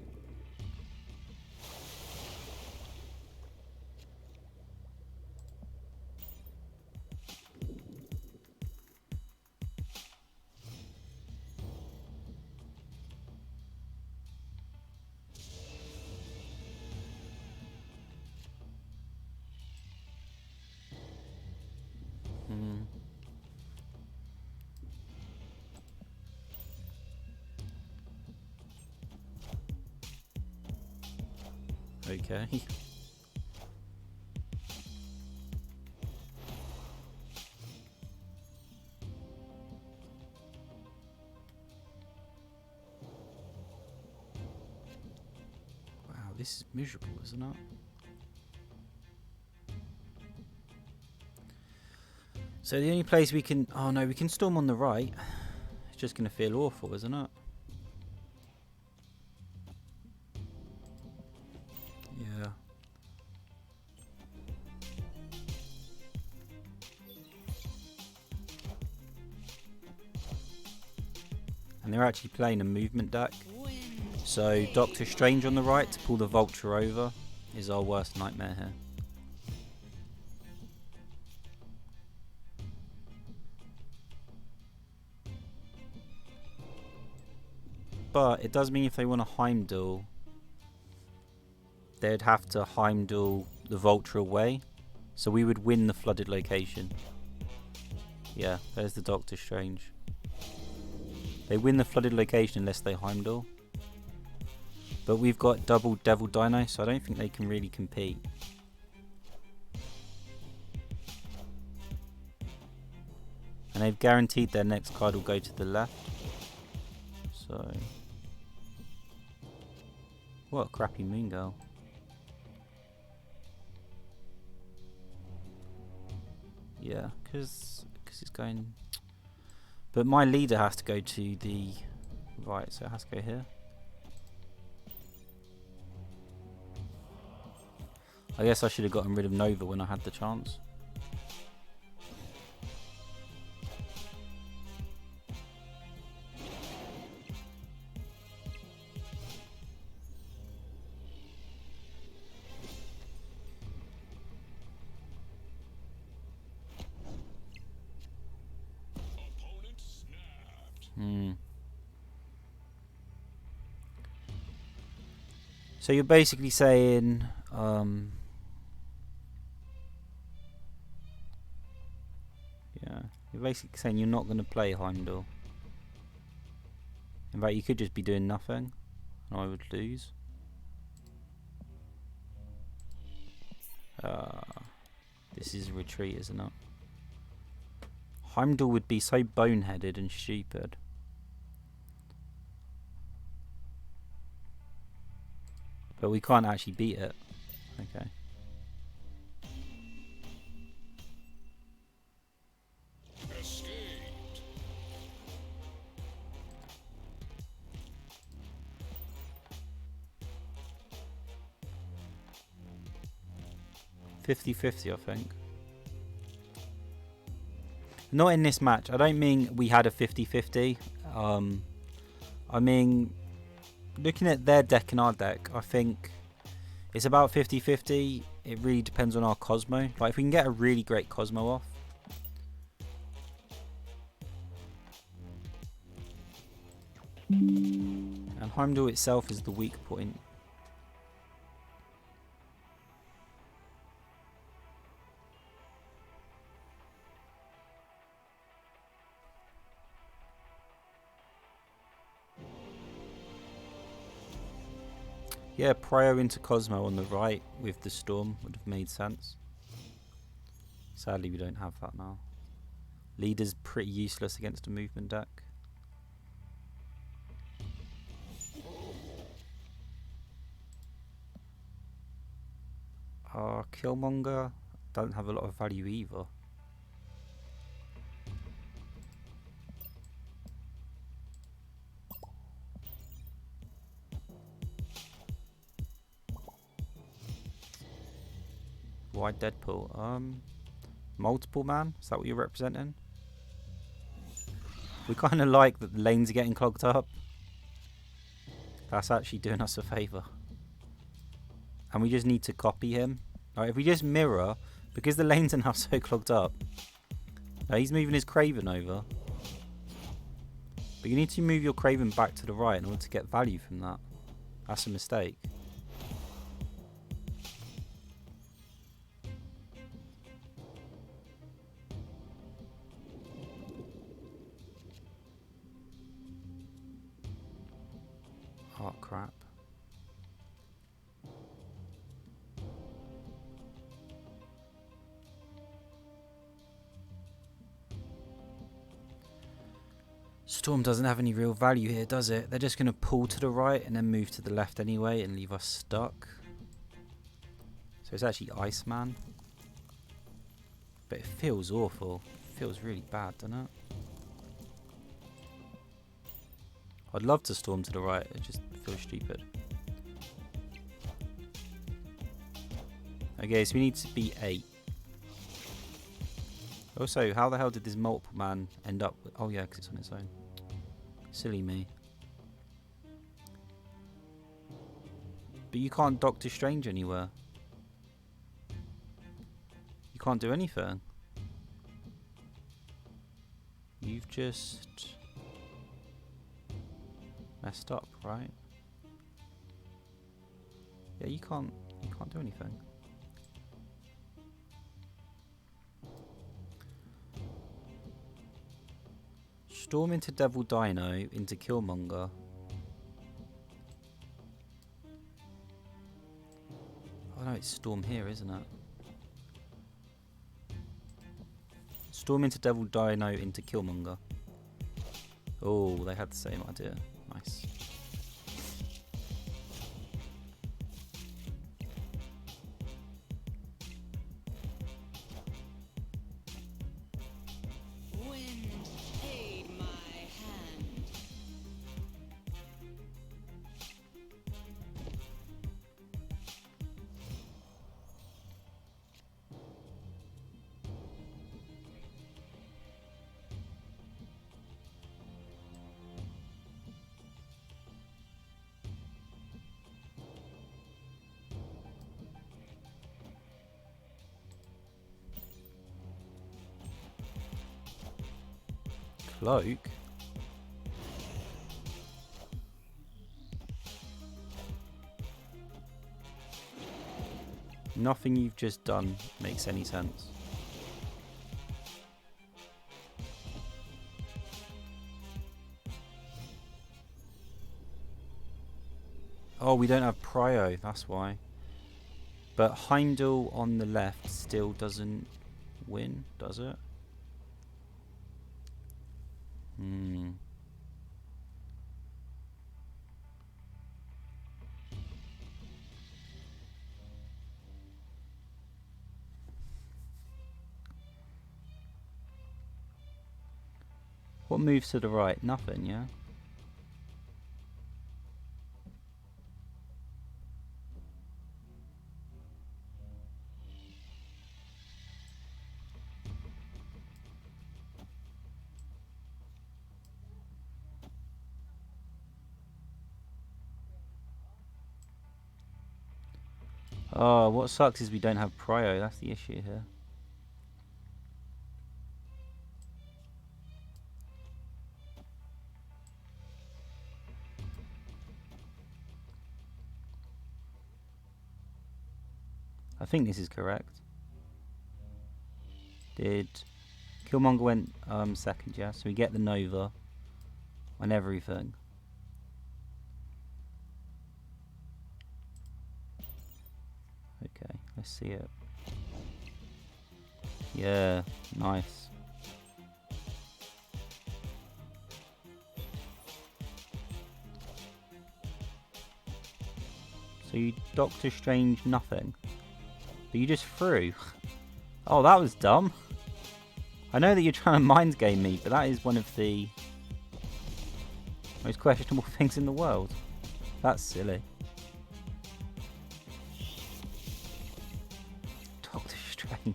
Speaker 1: Okay. Wow, this is miserable, isn't it? So the only place we can... Oh no, we can storm on the right. It's just going to feel awful, isn't it? Yeah. And they're actually playing a movement deck. So Doctor Strange on the right to pull the Vulture over is our worst nightmare here. But it does mean if they want to Heimdall, they'd have to Heimdall the Vulture away. So we would win the flooded location. Yeah, there's the Doctor Strange. They win the flooded location unless they Heimdall. But we've got double Devil Dino, so I don't think they can really compete. And they've guaranteed their next card will go to the left. So... What a crappy Moon Girl. Yeah, because it's going... But my leader has to go to the right, so it has to go here. I guess I should have gotten rid of Nova when I had the chance. So you're basically saying, yeah, you're basically saying you're not going to play Heimdall. In fact, you could just be doing nothing, and I would lose. This is a retreat, isn't it? Heimdall would be so boneheaded and stupid. But we can't actually beat it. Okay.
Speaker 3: Escaped.
Speaker 1: 50-50, I think. Not in this match. I don't mean we had a 50-50. I mean, looking at their deck and our deck, I think it's about 50-50. It really depends on our Cosmo. Like, if we can get a really great Cosmo off. And Heimdall itself is the weak point. Yeah, Prio into Cosmo on the right with the Storm would have made sense. Sadly, we don't have that now. Leader's pretty useless against a movement deck. Killmonger don't have a lot of value either. Why Deadpool? Multiple man? Is that what you're representing? We kind of like that the lanes are getting clogged up. That's actually doing us a favour. And we just need to copy him. Like, if we just mirror, because the lanes are now so clogged up. Now he's moving his Craven over. But you need to move your Craven back to the right in order to get value from that. That's a mistake. Oh crap. Storm doesn't have any real value here, does it? They're just going to pull to the right and then move to the left anyway and leave us stuck. So it's actually Iceman. But it feels awful. It feels really bad, doesn't it? I'd love to storm to the right, it just feels stupid. Okay, so we need to be 8. Also, how the hell did this multiple man end up with... Oh yeah, because it's on its own. Silly me. But you can't Doctor Strange anywhere. You can't do anything. You've just... messed up, right? Yeah, you can't do anything. Storm into Devil Dino into Killmonger. Oh no, it's Storm here, isn't it? Storm into Devil Dino into Killmonger. Oh, they had the same idea. Nice.
Speaker 2: Wind aid my hand.
Speaker 1: Cloak? Nothing you've just done makes any sense. Oh, we don't have Prio, that's why. But Heimdall on the left still doesn't win, does it? What moves to the right? Nothing, yeah? Oh, what sucks is we don't have prio. That's the issue here. I think this is correct. Did Killmonger went second, yeah? So we get the Nova on everything. Okay, let's see it. Yeah, nice. So you Doctor Strange nothing. But you just threw. Oh, that was dumb. I know that you're trying to mind game me, but that is one of the most questionable things in the world. That's silly. Doctor Strange.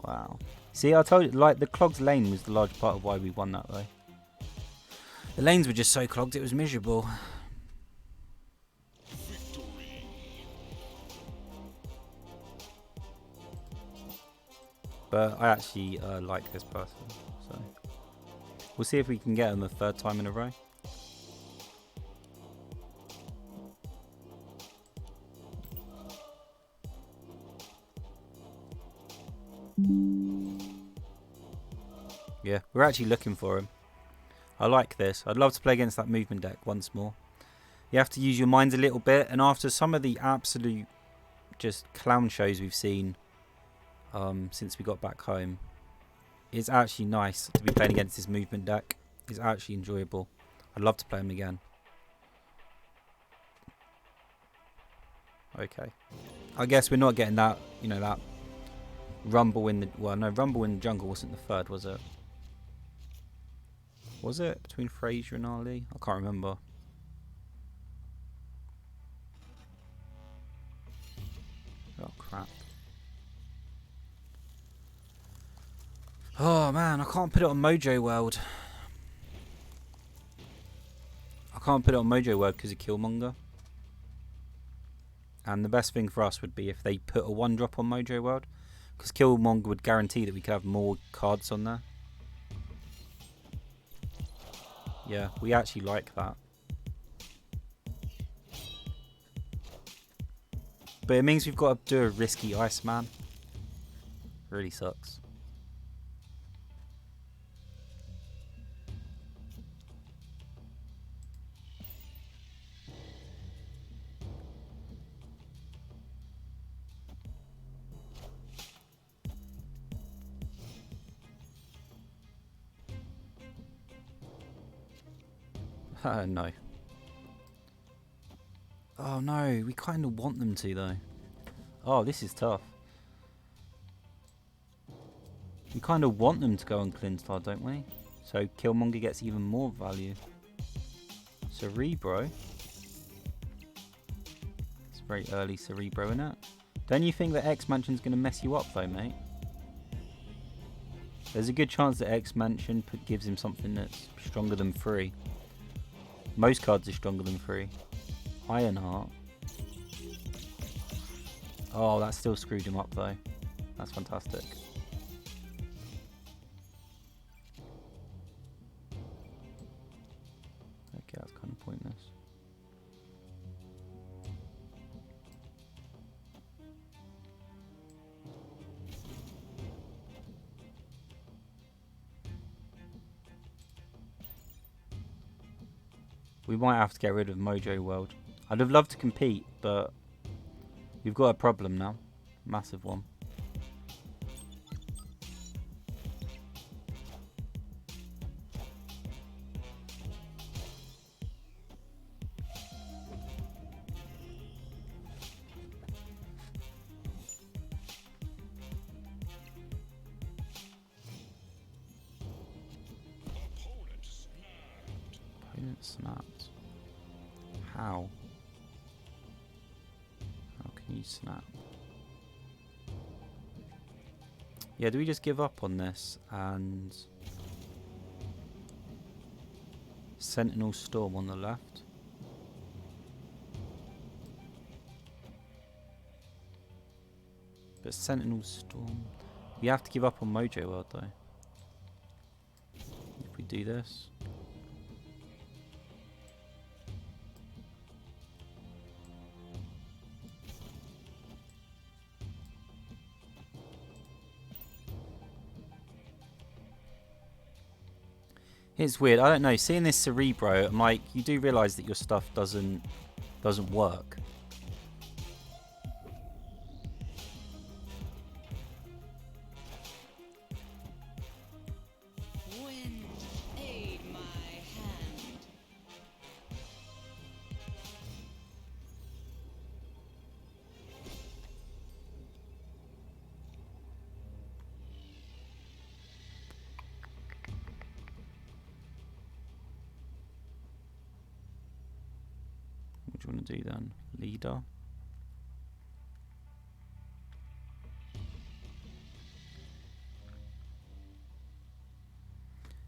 Speaker 1: Wow. See, I told you, like, the clogged lane was the large part of why we won that, though. The lanes were just so clogged, it was miserable. But I actually like this person, so we'll see if we can get him a third time in a row. Yeah, we're actually looking for him. I like this. I'd love to play against that movement deck once more. You have to use your minds a little bit, and after some of the absolute just clown shows we've seen since we got back home, it's actually nice to be playing against this movement deck. It's actually enjoyable. I'd love to play him again. Okay. I guess we're not getting that, you know, that rumble in the... Well, no, rumble in the jungle wasn't the third, was it? Was it? Between Fraser and Ali? I can't remember. Oh, crap. Oh, man, I can't put it on Mojo World. I can't put it on Mojo World because of Killmonger. And the best thing for us would be if they put a 1-drop on Mojo World, because Killmonger would guarantee that we could have more cards on there. Yeah, we actually like that. But it means we've got to do a risky Iceman. Really sucks. No. Oh no, we kind of want them to though. Oh, this is tough. We kind of want them to go on Klyntar, don't we? So Killmonger gets even more value. Cerebro. It's very early Cerebro, isn't it? Don't you think that X-Mansion's going to mess you up though, mate? There's a good chance that X-Mansion gives him something that's stronger than 3. Most cards are stronger than 3. Ironheart. Oh, that still screwed him up though. That's fantastic. Okay, that's kind of pointless. We might have to get rid of Mojo World. I'd have loved to compete, but we've got a problem now. Massive one. Opponent snapped. How? How can you snap? Yeah, do we just give up on this and Sentinel Storm on the left? But Sentinel Storm... We have to give up on Mojo World though. If we do this. It's weird. I don't know. Seeing this Cerebro, I'm like, you do realise that your stuff doesn't work.
Speaker 2: Wind, aid my hand.
Speaker 1: What do you want to do then? Leader.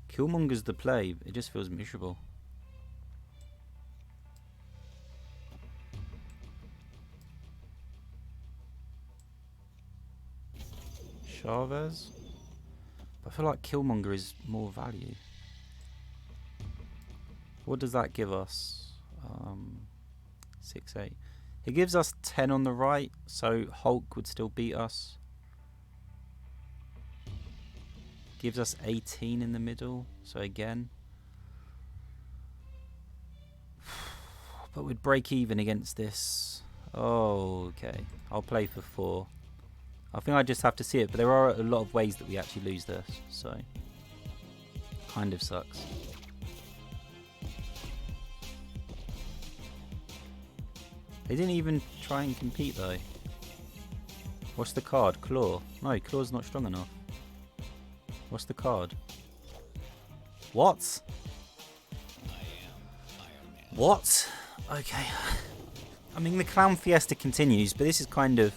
Speaker 1: Killmonger's the play. It just feels miserable. Chavez. I feel like Killmonger is more value. What does that give us? 6-8. It gives us 10 on the right, so Hulk would still beat us. Gives us 18 in the middle, so again. But we'd break even against this. Oh, okay. I'll play for 4. I think I just have to see it, but there are a lot of ways that we actually lose this, so kind of sucks. They didn't even try and compete though. What's the card? Claw. No, Claw's not strong enough. What's the card? What?
Speaker 3: I am Iron Man.
Speaker 1: What? Okay. I mean, the Clown Fiesta continues, but this is kind of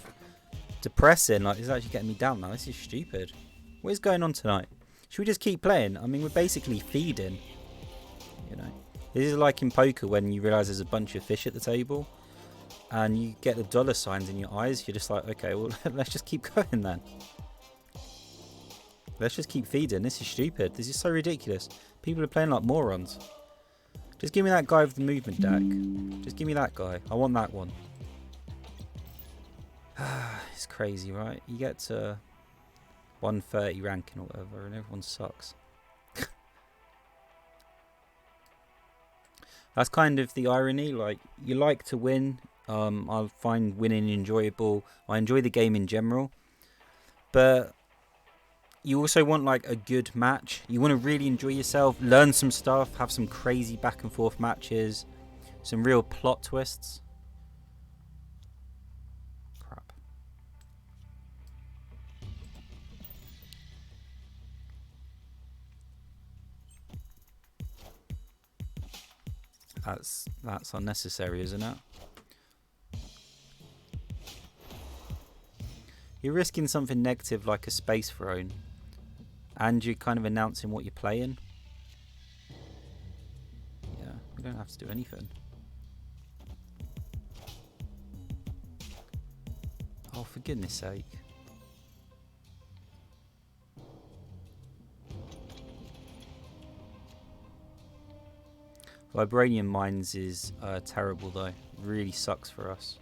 Speaker 1: depressing. Like, it's actually getting me down now. This is stupid. What is going on tonight? Should we just keep playing? I mean, we're basically feeding. You know, this is like in poker when you realise there's a bunch of fish at the table. And you get the dollar signs in your eyes, you're just like, okay, well, let's just keep going then. Let's just keep feeding. This is stupid. This is so ridiculous. People are playing like morons. Just give me that guy with the movement deck. Just give me that guy. I want that one. It's crazy, right? You get to 130 ranking or whatever, and everyone sucks. That's kind of the irony. Like, you like to win. I find winning enjoyable. I enjoy the game in general, but you also want like a good match. You want to really enjoy yourself, learn some stuff, have some crazy back and forth matches, some real plot twists. Crap. That's unnecessary, isn't it? You're risking something negative like a space throne, and you're kind of announcing what you're playing. Yeah, we don't have to do anything. Oh, for goodness sake. Vibranium Mines is terrible though. Really sucks for us.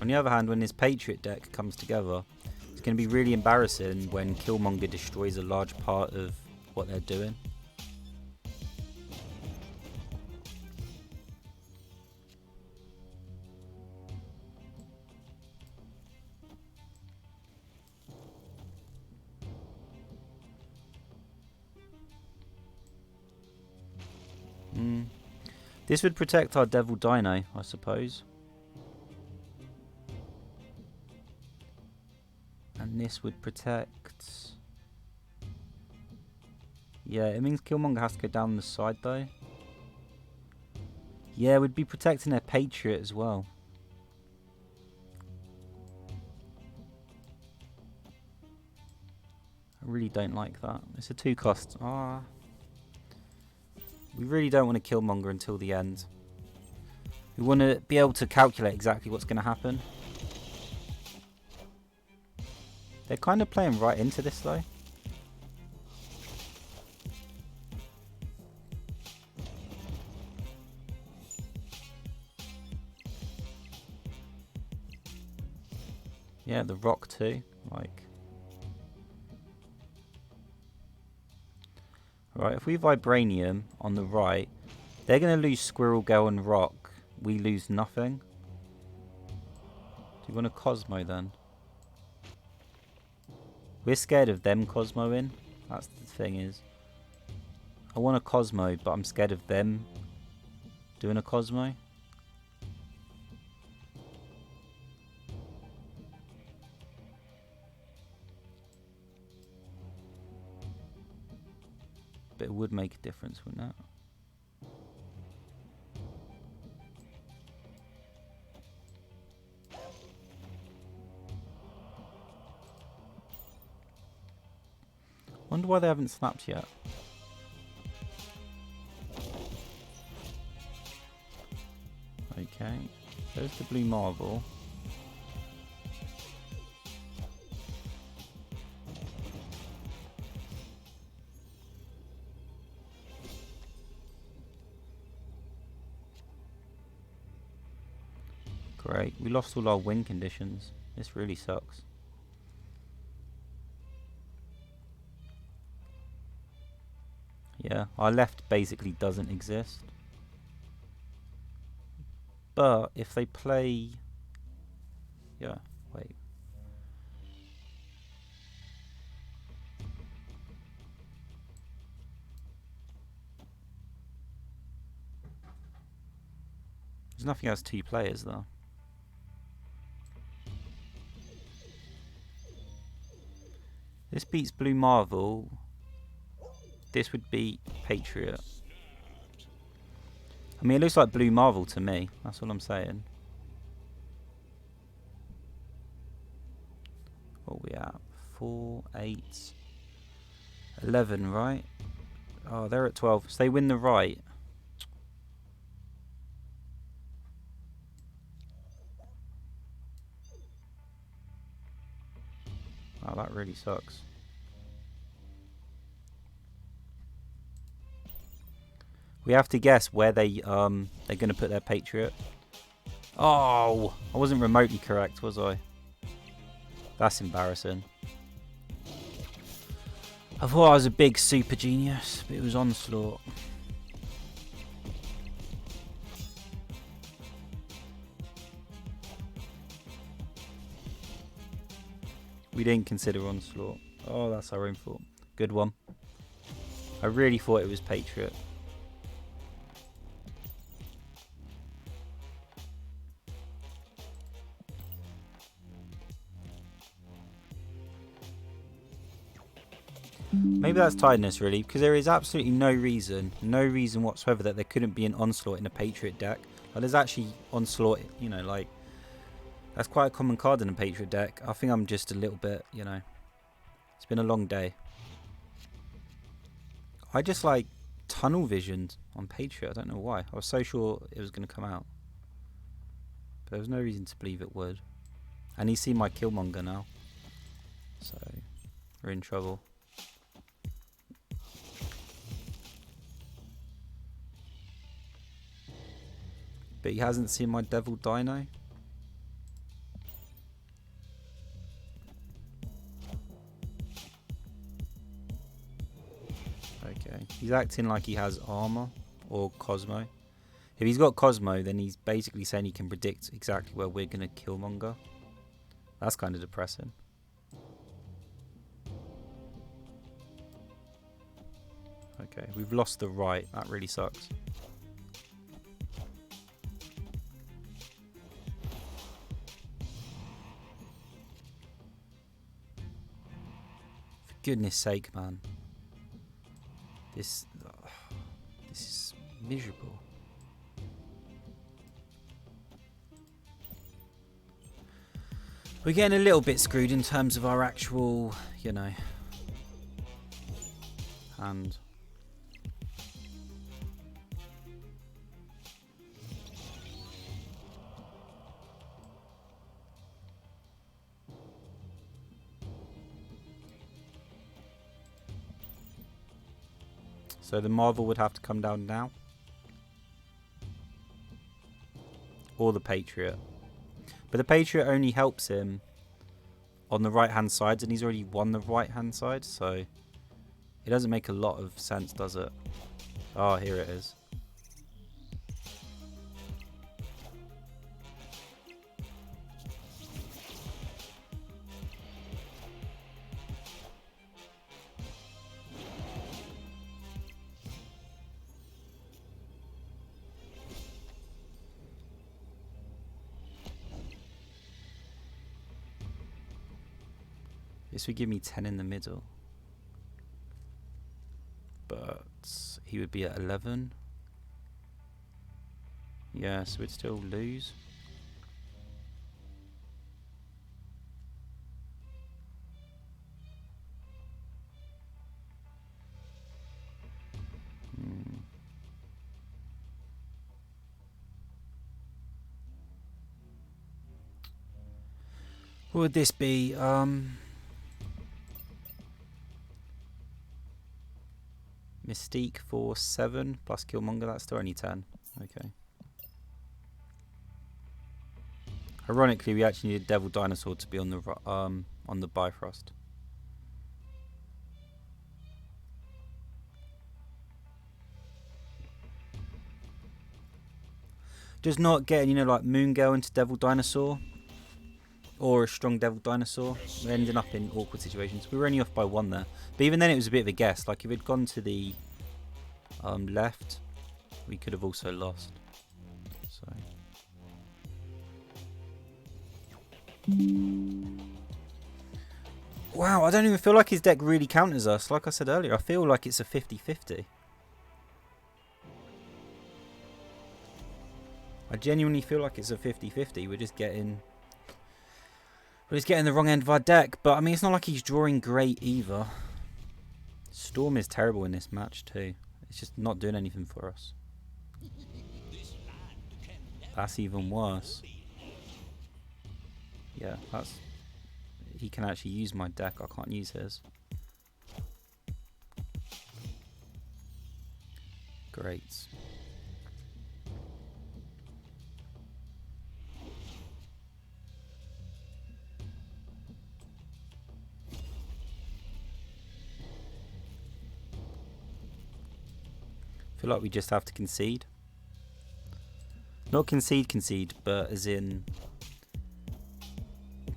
Speaker 1: On the other hand, when this Patriot deck comes together, it's going to be really embarrassing when Killmonger destroys a large part of what they're doing. This would protect our Devil Dino, I suppose. And this would protect... Yeah, it means Killmonger has to go down the side though. Yeah, we'd be protecting their Patriot as well. I really don't like that. It's a 2 cost. We really don't want to Killmonger until the end. We want to be able to calculate exactly what's going to happen. They're kind of playing right into this though. Yeah, the rock too. Like, right, if we vibranium on the right, they're going to lose Squirrel Girl and rock. We lose nothing. Do you want a Cosmo then? We're scared of them Cosmoing. That's the thing is. I want a Cosmo, but I'm scared of them doing a Cosmo. But it would make a difference, wouldn't it? Wonder why they haven't snapped yet. Okay, there's the blue marble. Great, we lost all our win conditions. This really sucks. Yeah, our left basically doesn't exist. But if they play... Yeah, wait. There's nothing else 2 players though. This beats Blue Marvel. This would beat Patriot. I mean, it looks like Blue Marvel to me. That's all I'm saying. What are we at? 4, 8, 11, right? Oh, they're at 12. So they win the right. Oh, that really sucks. We have to guess where they're going to put their Patriot. Oh, I wasn't remotely correct, was I? That's embarrassing. I thought I was a big super genius, but it was Onslaught. We didn't consider Onslaught. Oh, that's our own fault. Good one. I really thought it was Patriot. Maybe that's tiredness really, because there is absolutely no reason whatsoever that there couldn't be an Onslaught in a Patriot deck. Like, there's actually Onslaught, you know, like, that's quite a common card in a Patriot deck. I think I'm just a little bit, you know, it's been a long day. I just like tunnel visioned on Patriot, I don't know why. I was so sure it was going to come out. But there was no reason to believe it would. And he's seen my Killmonger now. So, we're in trouble. But he hasn't seen my Devil Dino. Okay, he's acting like he has armor or Cosmo. If he's got Cosmo, then he's basically saying he can predict exactly where we're going to Killmonger. That's kind of depressing. Okay, we've lost the right. That really sucks. For goodness sake, man. This is miserable. We're getting a little bit screwed in terms of our actual, you know, hand. So the Marvel would have to come down now. Or the Patriot. But the Patriot only helps him on the right hand side, and he's already won the right hand side, so it doesn't make a lot of sense, does it? Oh, here it is. This would give me 10 in the middle. But he would be at 11. Yeah, so we'd still lose. What would this be? Mystique for 7 plus Killmonger, that's still only 10. Okay. Ironically, we actually needed Devil Dinosaur to be on the Bifrost. Just not getting, like Moon Girl into Devil Dinosaur or a strong Devil Dinosaur. We're ending up in awkward situations. We were only off by 1 there. But even then it was a bit of a guess. Like if we'd gone to the left, we could have also lost. So wow, I don't even feel like his deck really counters us. Like I said earlier, I feel like it's a 50-50. I genuinely feel like it's a 50-50. We're just getting the wrong end of our deck. But I mean, it's not like he's drawing great either. Storm is terrible in this match too. It's just not doing anything for us. That's even worse. Yeah, he can actually use my deck. I can't use his. Great. I feel like we just have to concede. Not concede, but as in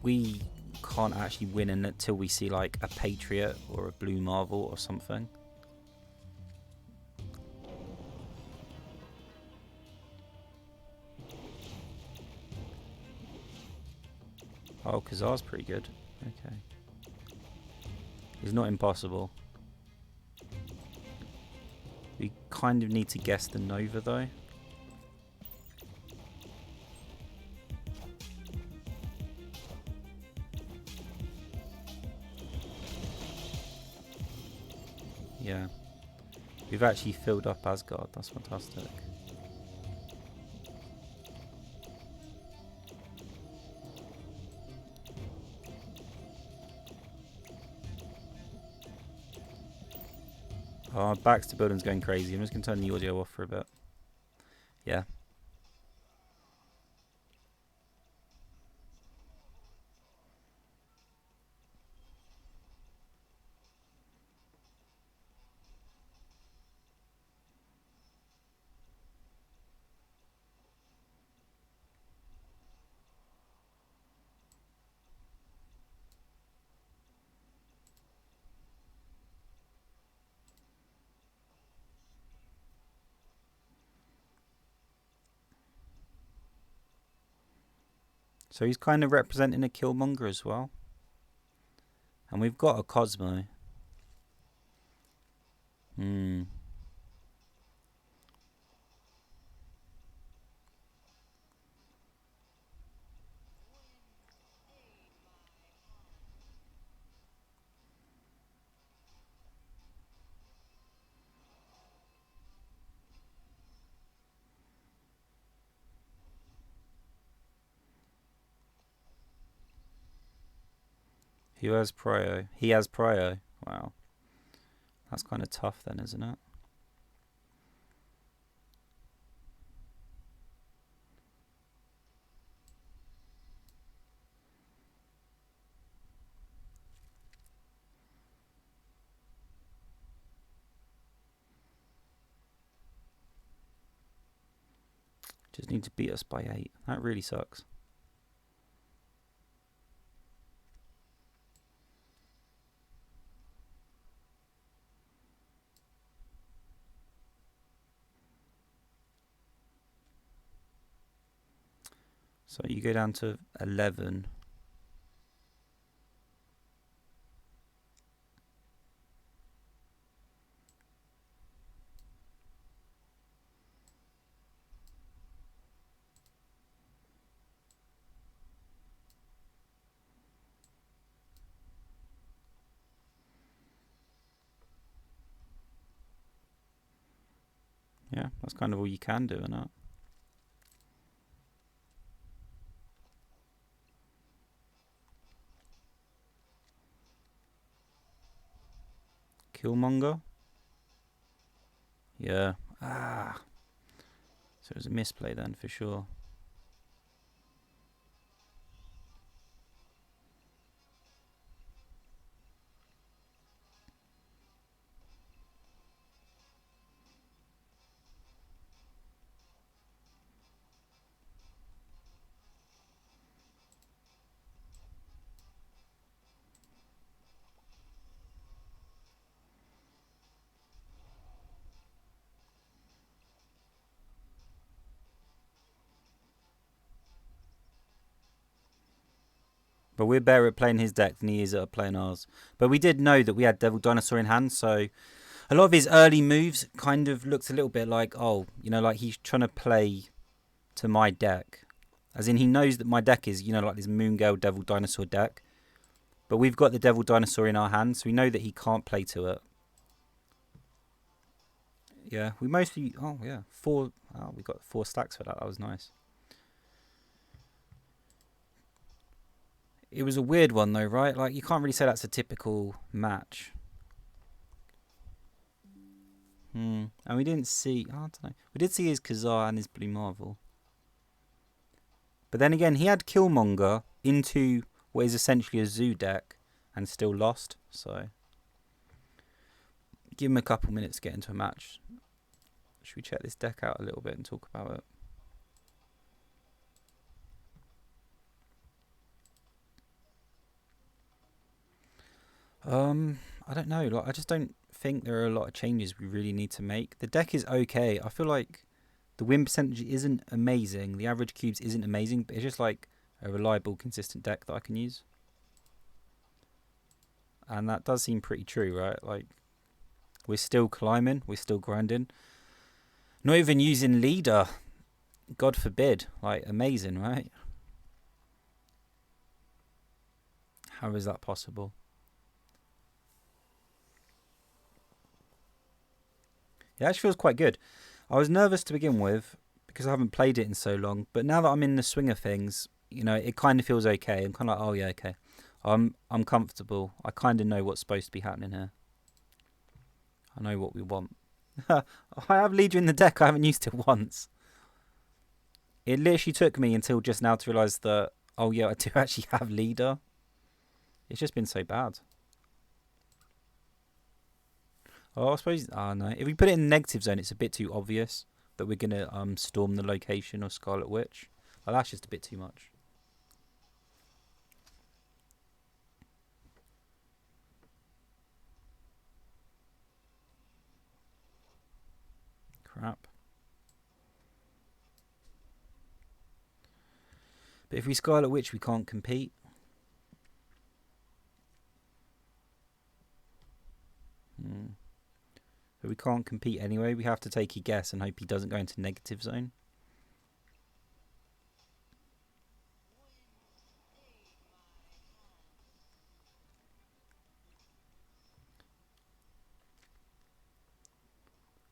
Speaker 1: we can't actually win until we see like a Patriot or a Blue Marvel or something. Oh, Kazar's pretty good. Okay. He's not impossible. We kind of need to guess the Nova though. Yeah. We've actually filled up Asgard. That's fantastic. Oh, Baxter Building's going crazy. I'm just going to turn the audio off for a bit. Yeah. So he's kind of representing a Killmonger as well. And we've got a Cosmo. Who has Prio? He has Prio. Wow. That's kind of tough then, isn't it? Just need to beat us by 8. That really sucks. So you go down to 11. Yeah, that's kind of all you can do, isn't it? Killmonger? Yeah. Ah. So it was a misplay then, for sure. But we're better at playing his deck than he is at playing ours. But we did know that we had Devil Dinosaur in hand, so a lot of his early moves kind of looked a little bit like, oh, you know, like he's trying to play to my deck. As in, he knows that my deck is, you know, like this Moon Girl Devil Dinosaur deck. But we've got the Devil Dinosaur in our hand, so we know that he can't play to it. Yeah, we mostly... Oh, yeah. We got 4 stacks for that. That was nice. It was a weird one, though, right? Like, you can't really say that's a typical match. And we didn't see... I don't know. We did see his Khazar and his Blue Marvel. But then again, he had Killmonger into what is essentially a Zoo deck and still lost. So, give him a couple minutes to get into a match. Should we check this deck out a little bit and talk about it? I don't know. Like, I just don't think there are a lot of changes we really need to make. The deck is okay. I feel like the win percentage isn't amazing. The average cubes isn't amazing, but it's just like a reliable, consistent deck that I can use. And that does seem pretty true, right? Like, we're still climbing. We're still grinding. Not even using leader. God forbid. Like, amazing, right? How is that possible? It actually feels quite good. I was nervous to begin with because I haven't played it in so long. But now that I'm in the swing of things, you know, it kind of feels okay. I'm kind of like, oh yeah, okay. I'm comfortable. I kind of know what's supposed to be happening here. I know what we want. I have leader in the deck. I haven't used it once. It literally took me until just now to realise that, oh yeah, I do actually have leader. It's just been so bad. Oh, I suppose... Oh, no. If we put it in the negative zone, it's a bit too obvious that we're going to storm the location of Scarlet Witch. Well, that's just a bit too much. Crap. But if we Scarlet Witch, we can't compete. But we can't compete anyway. We have to take a guess and hope he doesn't go into negative zone.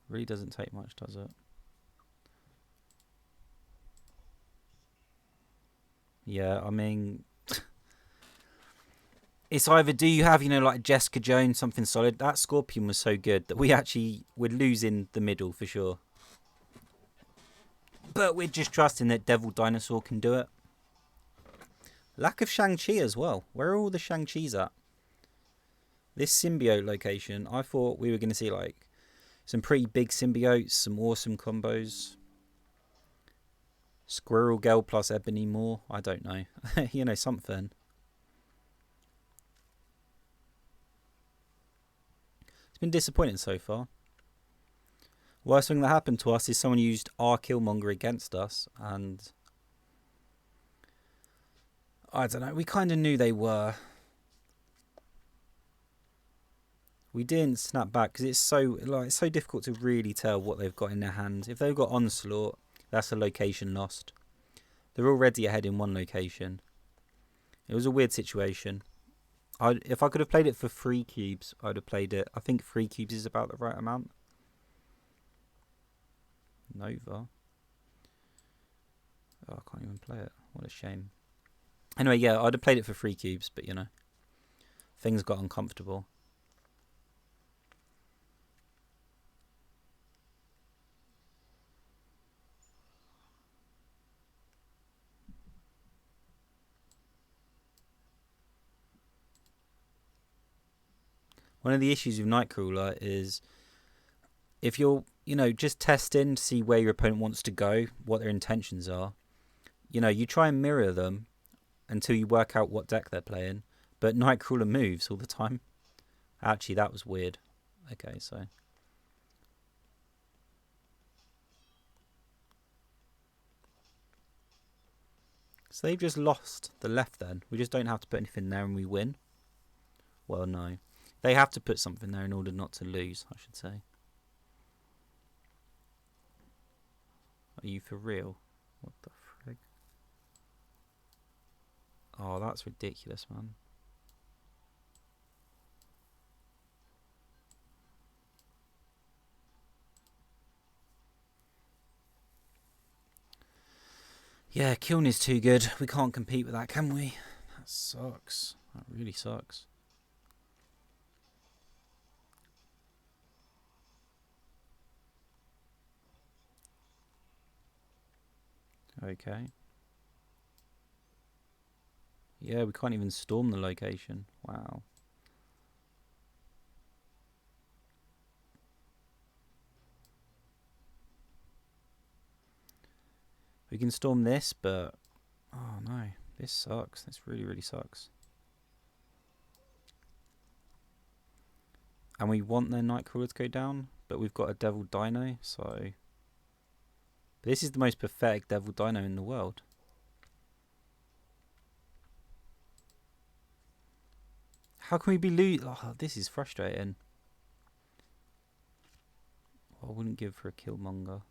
Speaker 1: Really doesn't take much, does it? Yeah, I mean... It's either do you have, you know, like Jessica Jones, something solid. That Scorpion was so good that we actually would lose in the middle for sure. But we're just trusting that Devil Dinosaur can do it. Lack of Shang-Chi as well. Where are all the Shang-Chis at? This symbiote location, I thought we were going to see like some pretty big symbiotes, some awesome combos. Squirrel Girl plus Ebony Moore. I don't know. You know, something. It's been disappointing so far. Worst thing that happened to us is someone used our Killmonger against us, and I don't know. We kind of knew they were. We didn't snap back because it's so difficult to really tell what they've got in their hand. If they've got Onslaught, that's a location lost. They're already ahead in one location. It was a weird situation. If I could have played it for 3 cubes, I'd have played it. I think 3 cubes is about the right amount. Nova. Oh, I can't even play it. What a shame. Anyway, yeah, I'd have played it for 3 cubes, but you know, things got uncomfortable. One of the issues with Nightcrawler is if you're, just testing to see where your opponent wants to go, what their intentions are, you try and mirror them until you work out what deck they're playing, but Nightcrawler moves all the time. Actually, that was weird. Okay, so they've just lost the left then. We just don't have to put anything there and we win. Well, no. They have to put something there in order not to lose, I should say. Are you for real? What the frig? Oh, that's ridiculous, man. Yeah, Kiln is too good. We can't compete with that, can we? That sucks. That really sucks. Okay. Yeah, we can't even storm the location. Wow. We can storm this, but oh no, this sucks. This really, really sucks. And we want their Nightcrawler to go down, but we've got a Devil Dino, so this is the most pathetic Devil Dino in the world. How can we be Oh, this is frustrating. I wouldn't give for a Killmonger.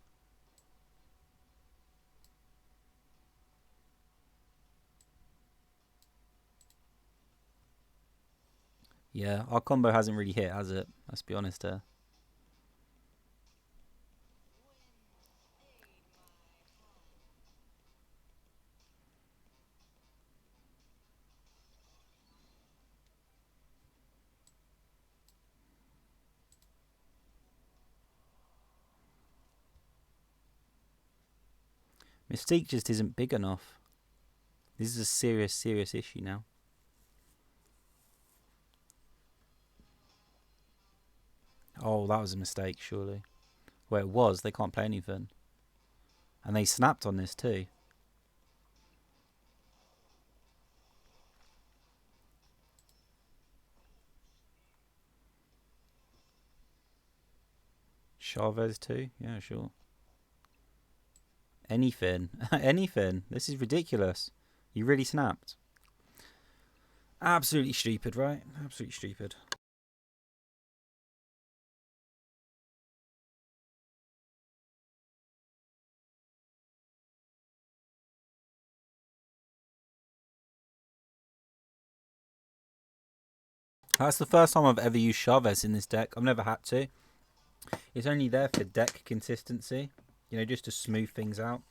Speaker 1: Yeah, our combo hasn't really hit, has it? Let's be honest here. Mystique just isn't big enough. This is a serious, serious issue now. Oh, that was a mistake, surely. Well, it was. They can't play anything. And they snapped on this too. Chavez too? Yeah, sure. Anything. Anything. This is ridiculous. You really snapped. Absolutely stupid, right? Absolutely stupid. That's the first time I've ever used Chavez in this deck. I've never had to. It's only there for deck consistency. Just to smooth things out.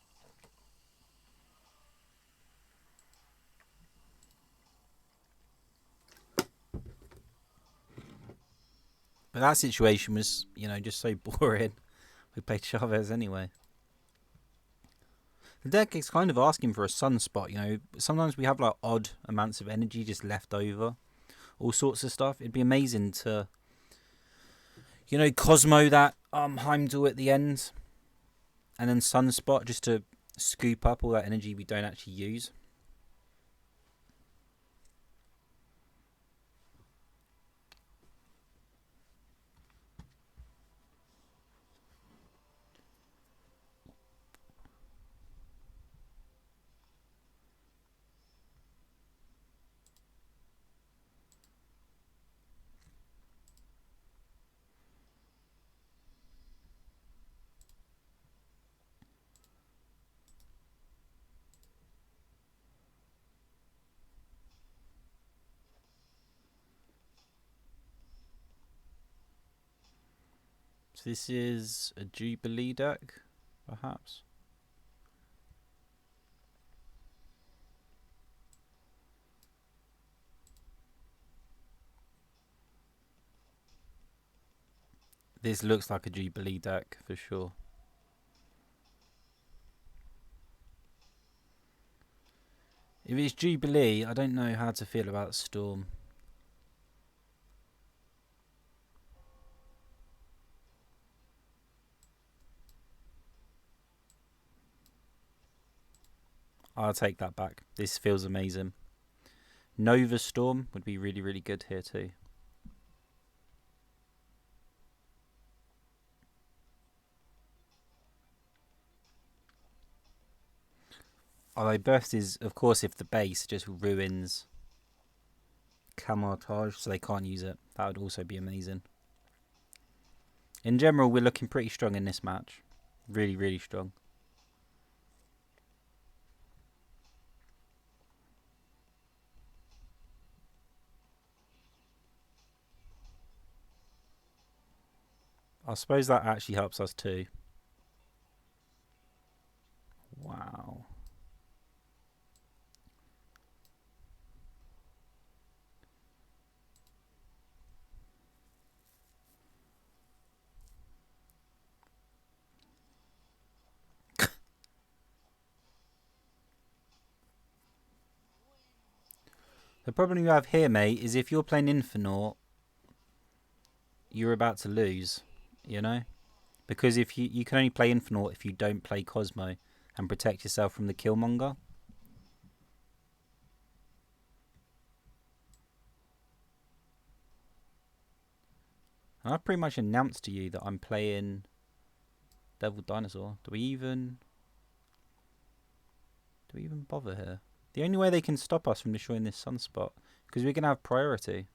Speaker 1: But that situation was, just so boring. We played Chavez anyway. The deck is kind of asking for a sunspot, Sometimes we have like odd amounts of energy just left over. All sorts of stuff. It'd be amazing to, Cosmo that Heimdall at the end. And then sunspot just to scoop up all that energy we don't actually use. So this is a Jubilee deck, perhaps. This looks like a Jubilee deck for sure. If it's Jubilee, I don't know how to feel about Storm. I'll take that back. This feels amazing. Nova Storm would be really, really good here too. Although Burst is, of course, if the base just ruins Camouflage so they can't use it. That would also be amazing. In general, we're looking pretty strong in this match. Really, really strong. I suppose that actually helps us too. Wow. The problem you have here, mate, is if you're playing Infinite, you're about to lose, you know? Because if you can only play Infinite if you don't play Cosmo and protect yourself from the Killmonger. And I've pretty much announced to you that I'm playing Devil Dinosaur. Do we even bother here? The only way they can stop us from destroying this sunspot, because we're going to have priority.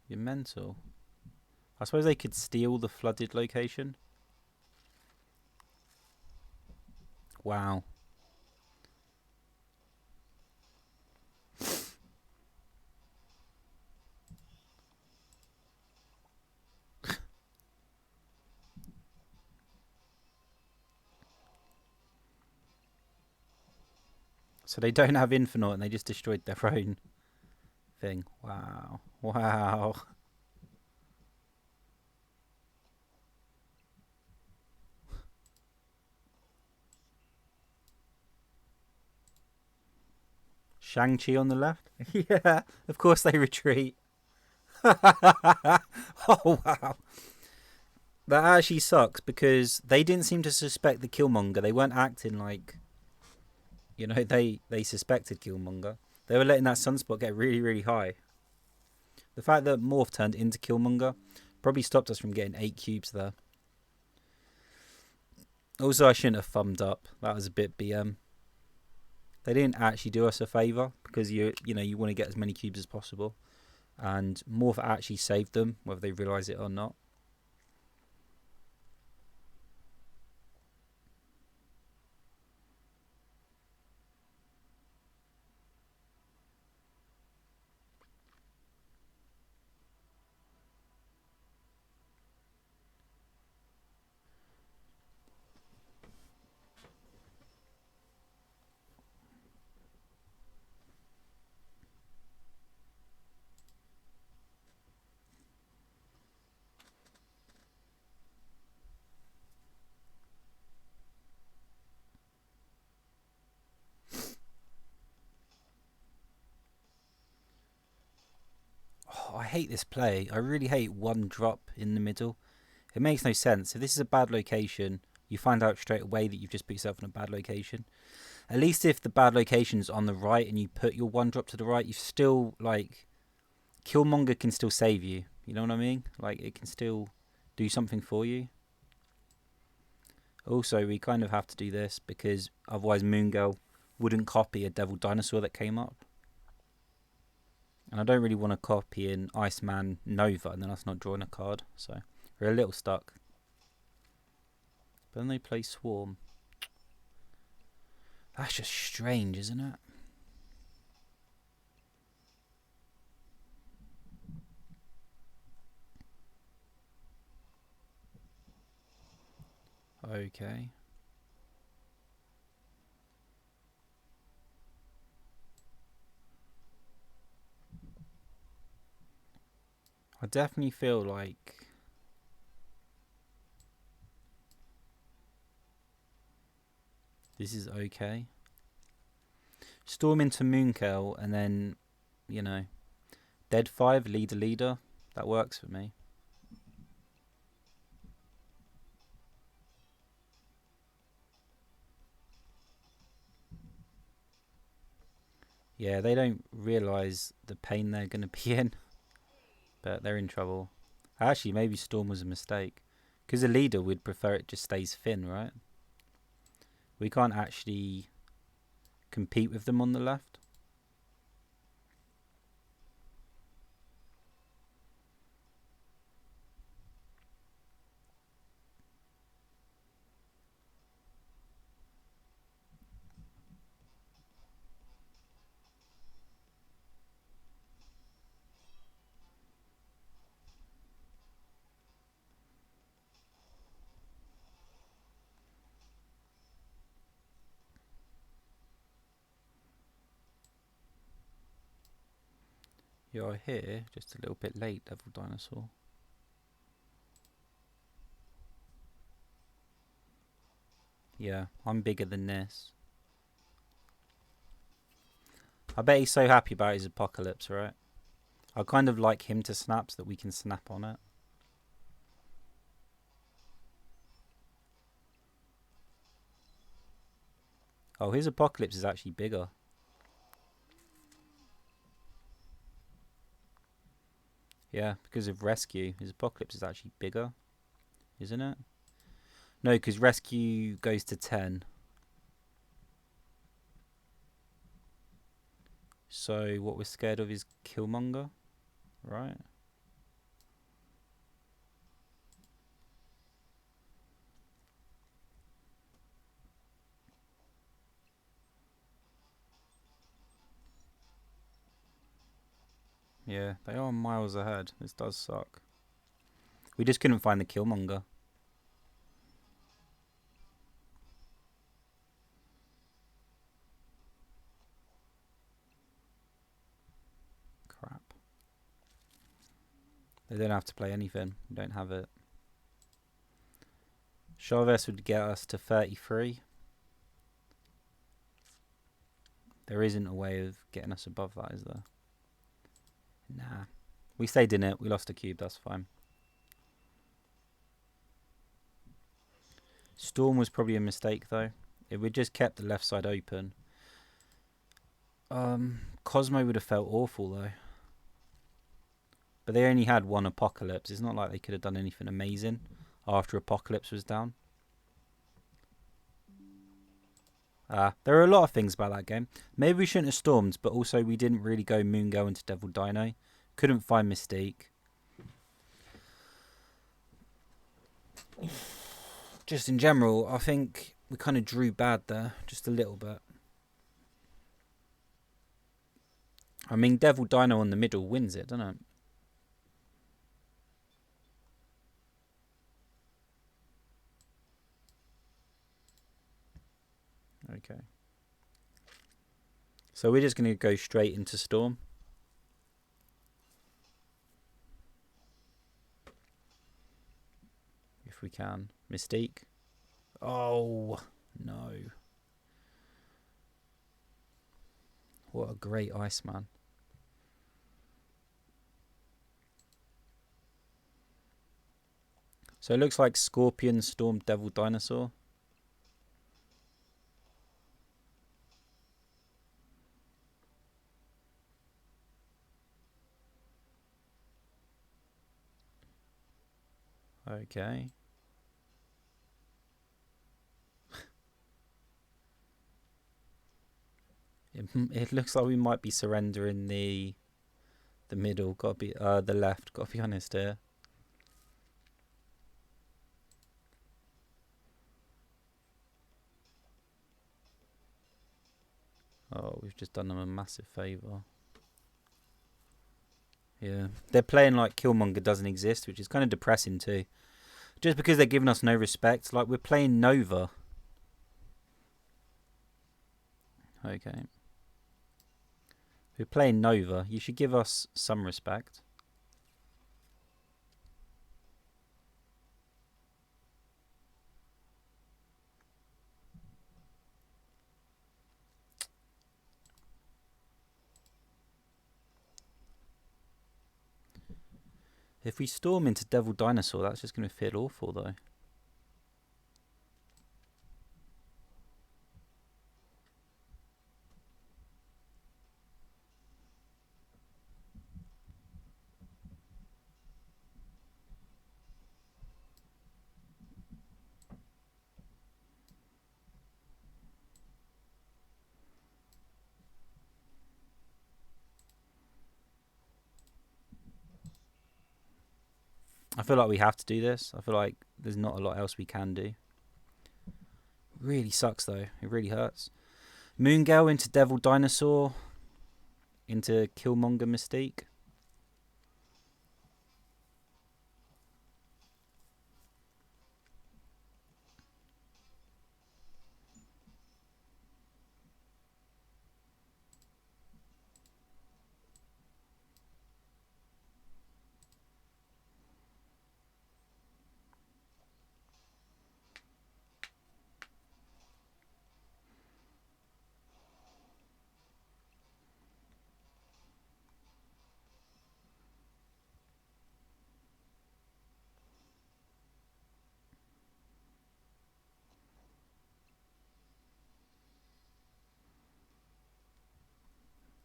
Speaker 1: You're mental. I suppose they could steal the flooded location. Wow. So they don't have Infinite and they just destroyed their own thing. Wow. Wow. Shang-Chi on the left? Yeah, of course they retreat. Oh, wow. That actually sucks because they didn't seem to suspect the Killmonger. They weren't acting like, you know, they suspected Killmonger. They were letting that sunspot get really, really high. The fact that Morph turned into Killmonger probably stopped us from getting 8 cubes there. Also, I shouldn't have thumbed up. That was a bit BM. They didn't actually do us a favour because you want to get as many cubes as possible. And Morph actually saved them, whether they realise it or not. I hate this play. I really hate one drop in the middle. It makes no sense. If this is a bad location, you find out straight away that you've just put yourself in a bad location. At least if the bad location's on the right and you put your one drop to the right, you've still, like, Killmonger can still save you. You know what I mean? Like, it can still do something for you. Also, we kind of have to do this because otherwise Moon Girl wouldn't copy a Devil Dinosaur that came up. And I don't really want to copy an Iceman Nova and then us not drawing a card. So we're a little stuck. But then they play Swarm. That's just strange, isn't it? Okay. I definitely feel like this is okay. Storm into Moonkel and then, you know, Dead 5, leader. That works for me. Yeah, they don't realise the pain they're going to be in. But they're in trouble. Actually, maybe Storm was a mistake. Because a leader would prefer it just stays Finn, right? We can't actually compete with them on the left. You're here, just a little bit late, Devil Dinosaur. Yeah, I'm bigger than this. I bet he's so happy about his apocalypse, right? I kind of like him to snap so that we can snap on it. Oh, his apocalypse is actually bigger. Yeah, because of rescue, his apocalypse is actually bigger, isn't it? No, because rescue goes to 10. So what we're scared of is Killmonger, right? Yeah, they are miles ahead. This does suck. We just couldn't find the Killmonger. Crap. They don't have to play anything. We don't have it. Chavez would get us to 33. There isn't a way of getting us above that, is there? Nah. We stayed in it. We lost a cube. That's fine. Storm was probably a mistake, though. If we'd just kept the left side open. Cosmo would have felt awful, though. But they only had one apocalypse. It's not like they could have done anything amazing after apocalypse was down. There are a lot of things about that game. Maybe we shouldn't have stormed, but also we didn't really go Moon Girl into Devil Dino. Couldn't find Mystique. Just in general, I think we kind of drew bad there. Just a little bit. I mean, Devil Dino on the middle wins it, doesn't it? Okay. So we're just going to go straight into Storm. If we can. Mystique. Oh, no. What a great Iceman. So it looks like Scorpion, Storm, Devil, Dinosaur. Okay. It looks like we might be surrendering the middle. Got to be the left. Got to be honest here. Oh, we've just done them a massive favour. Yeah, they're playing like Killmonger doesn't exist, which is kind of depressing too. Just because they're giving us no respect. Like, we're playing Nova. Okay. We're playing Nova. You should give us some respect. If we storm into Devil Dinosaur, that's just going to feel awful though. I feel like we have to do this. I feel like there's not a lot else we can do. Really sucks though. It really hurts. Moongale into Devil Dinosaur. Into Killmonger Mystique.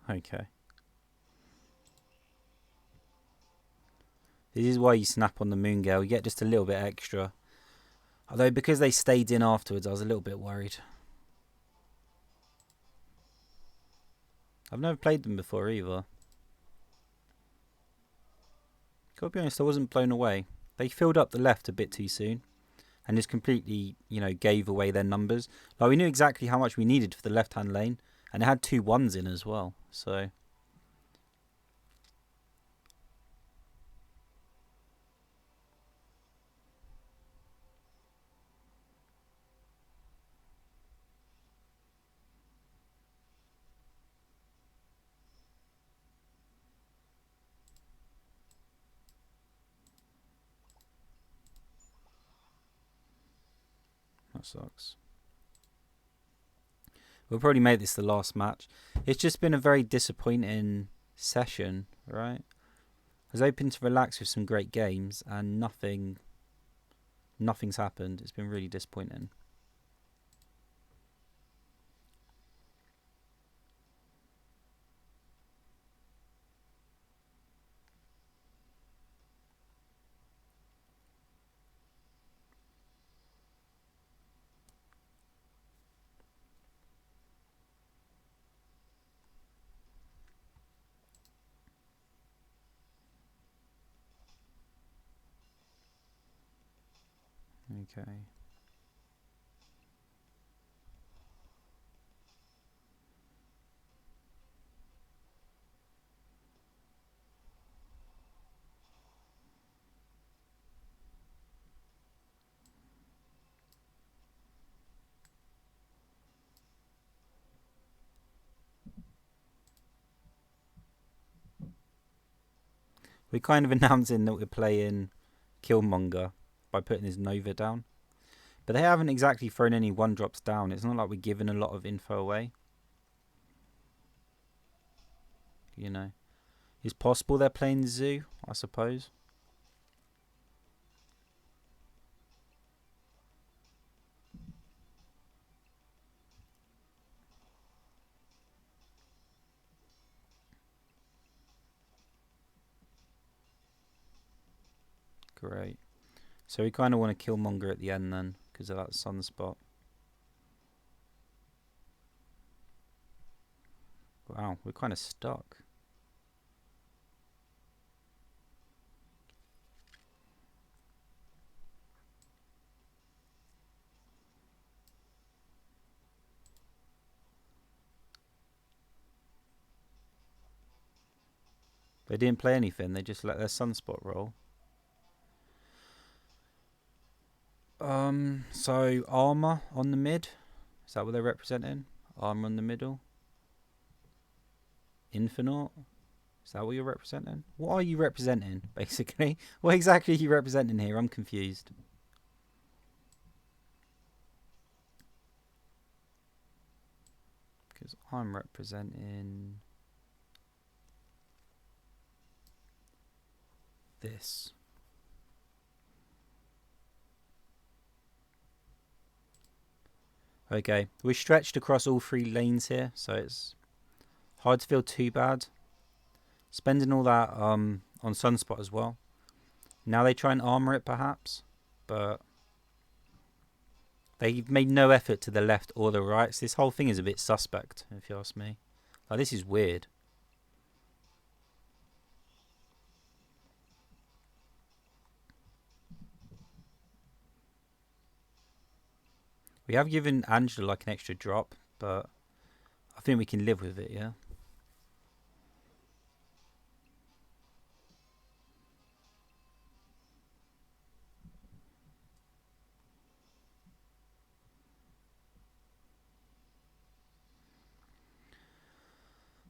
Speaker 1: Okay. This is why you snap on the Moongale. You get just a little bit extra. Although, because they stayed in afterwards, I was a little bit worried. I've never played them before either. Gotta be honest, I wasn't blown away. They filled up the left a bit too soon. And just completely, gave away their numbers. Like, we knew exactly how much we needed for the left-hand lane. And it had 2 1s in as well. So... that sucks. We'll probably make this the last match. It's just been a very disappointing session, right? I was hoping to relax with some great games, and nothing's happened. It's been really disappointing. Okay. We're kind of announcing that we're playing Killmonger by putting his Nova down. But they haven't exactly thrown any 1-drops down. It's not like we're giving a lot of info away. It's possible they're playing Zoo, I suppose. Great. So we kind of want to Killmonger at the end then, because of that sunspot. Wow, we're kind of stuck. They didn't play anything, they just let their sunspot roll. So armor on the mid. Is that what they're representing? Armor on the middle. Infinite. Is that what you're representing? What are you representing, basically? What exactly are you representing here? I'm confused. Because I'm representing this. Okay, we're stretched across all 3 lanes here, so it's hard to feel too bad. Spending all that on Sunspot as well. Now they try and armor it perhaps, but they've made no effort to the left or the right, so this whole thing is a bit suspect, if you ask me. Like, this is weird. We have given Angela like an extra drop, but I think we can live with it, yeah?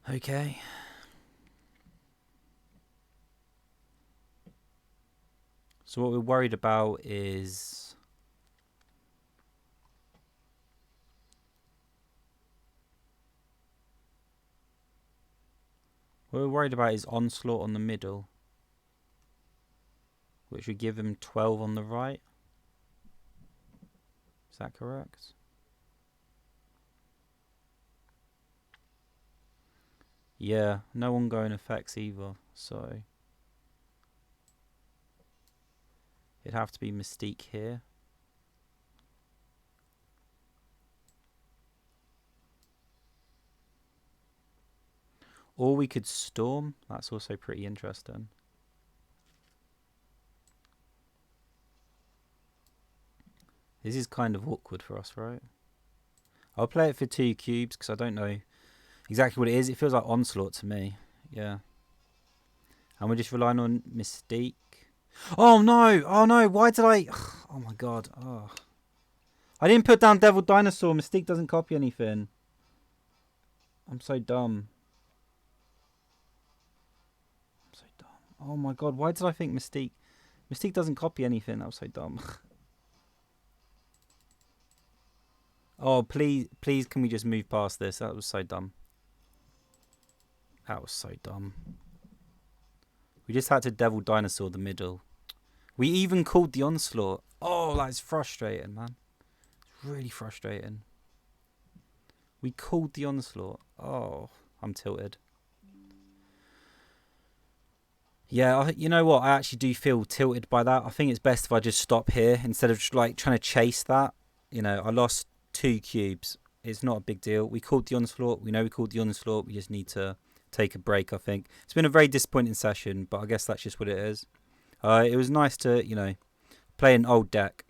Speaker 1: Okay. So what we're worried about is... what we're worried about is Onslaught on the middle, which would give him 12 on the right. Is that correct? Yeah, no ongoing effects either, so it'd have to be Mystique here. Or we could Storm. That's also pretty interesting. This is kind of awkward for us, right? I'll play it for 2 cubes because I don't know exactly what it is. It feels like Onslaught to me. Yeah. And we're just relying on Mystique. Oh no! Oh no! Why did I... oh my god. Oh. I didn't put down Devil Dinosaur. Mystique doesn't copy anything. I'm so dumb. Oh my god, why did I think Mystique... Mystique doesn't copy anything. That was so dumb. Oh, please can we just move past this? That was so dumb. That was so dumb. We just had to Devil Dinosaur the middle. We even called the Onslaught. Oh, that's frustrating, man. It's really frustrating. We called the Onslaught. Oh, I'm tilted. Yeah, you know what? I actually do feel tilted by that. I think it's best if I just stop here instead of like trying to chase that. You know, I lost 2 cubes. It's not a big deal. We called the Onslaught. We know we called the Onslaught. We just need to take a break, I think. It's been a very disappointing session, but I guess that's just what it is. It was nice to, you know, play an old deck.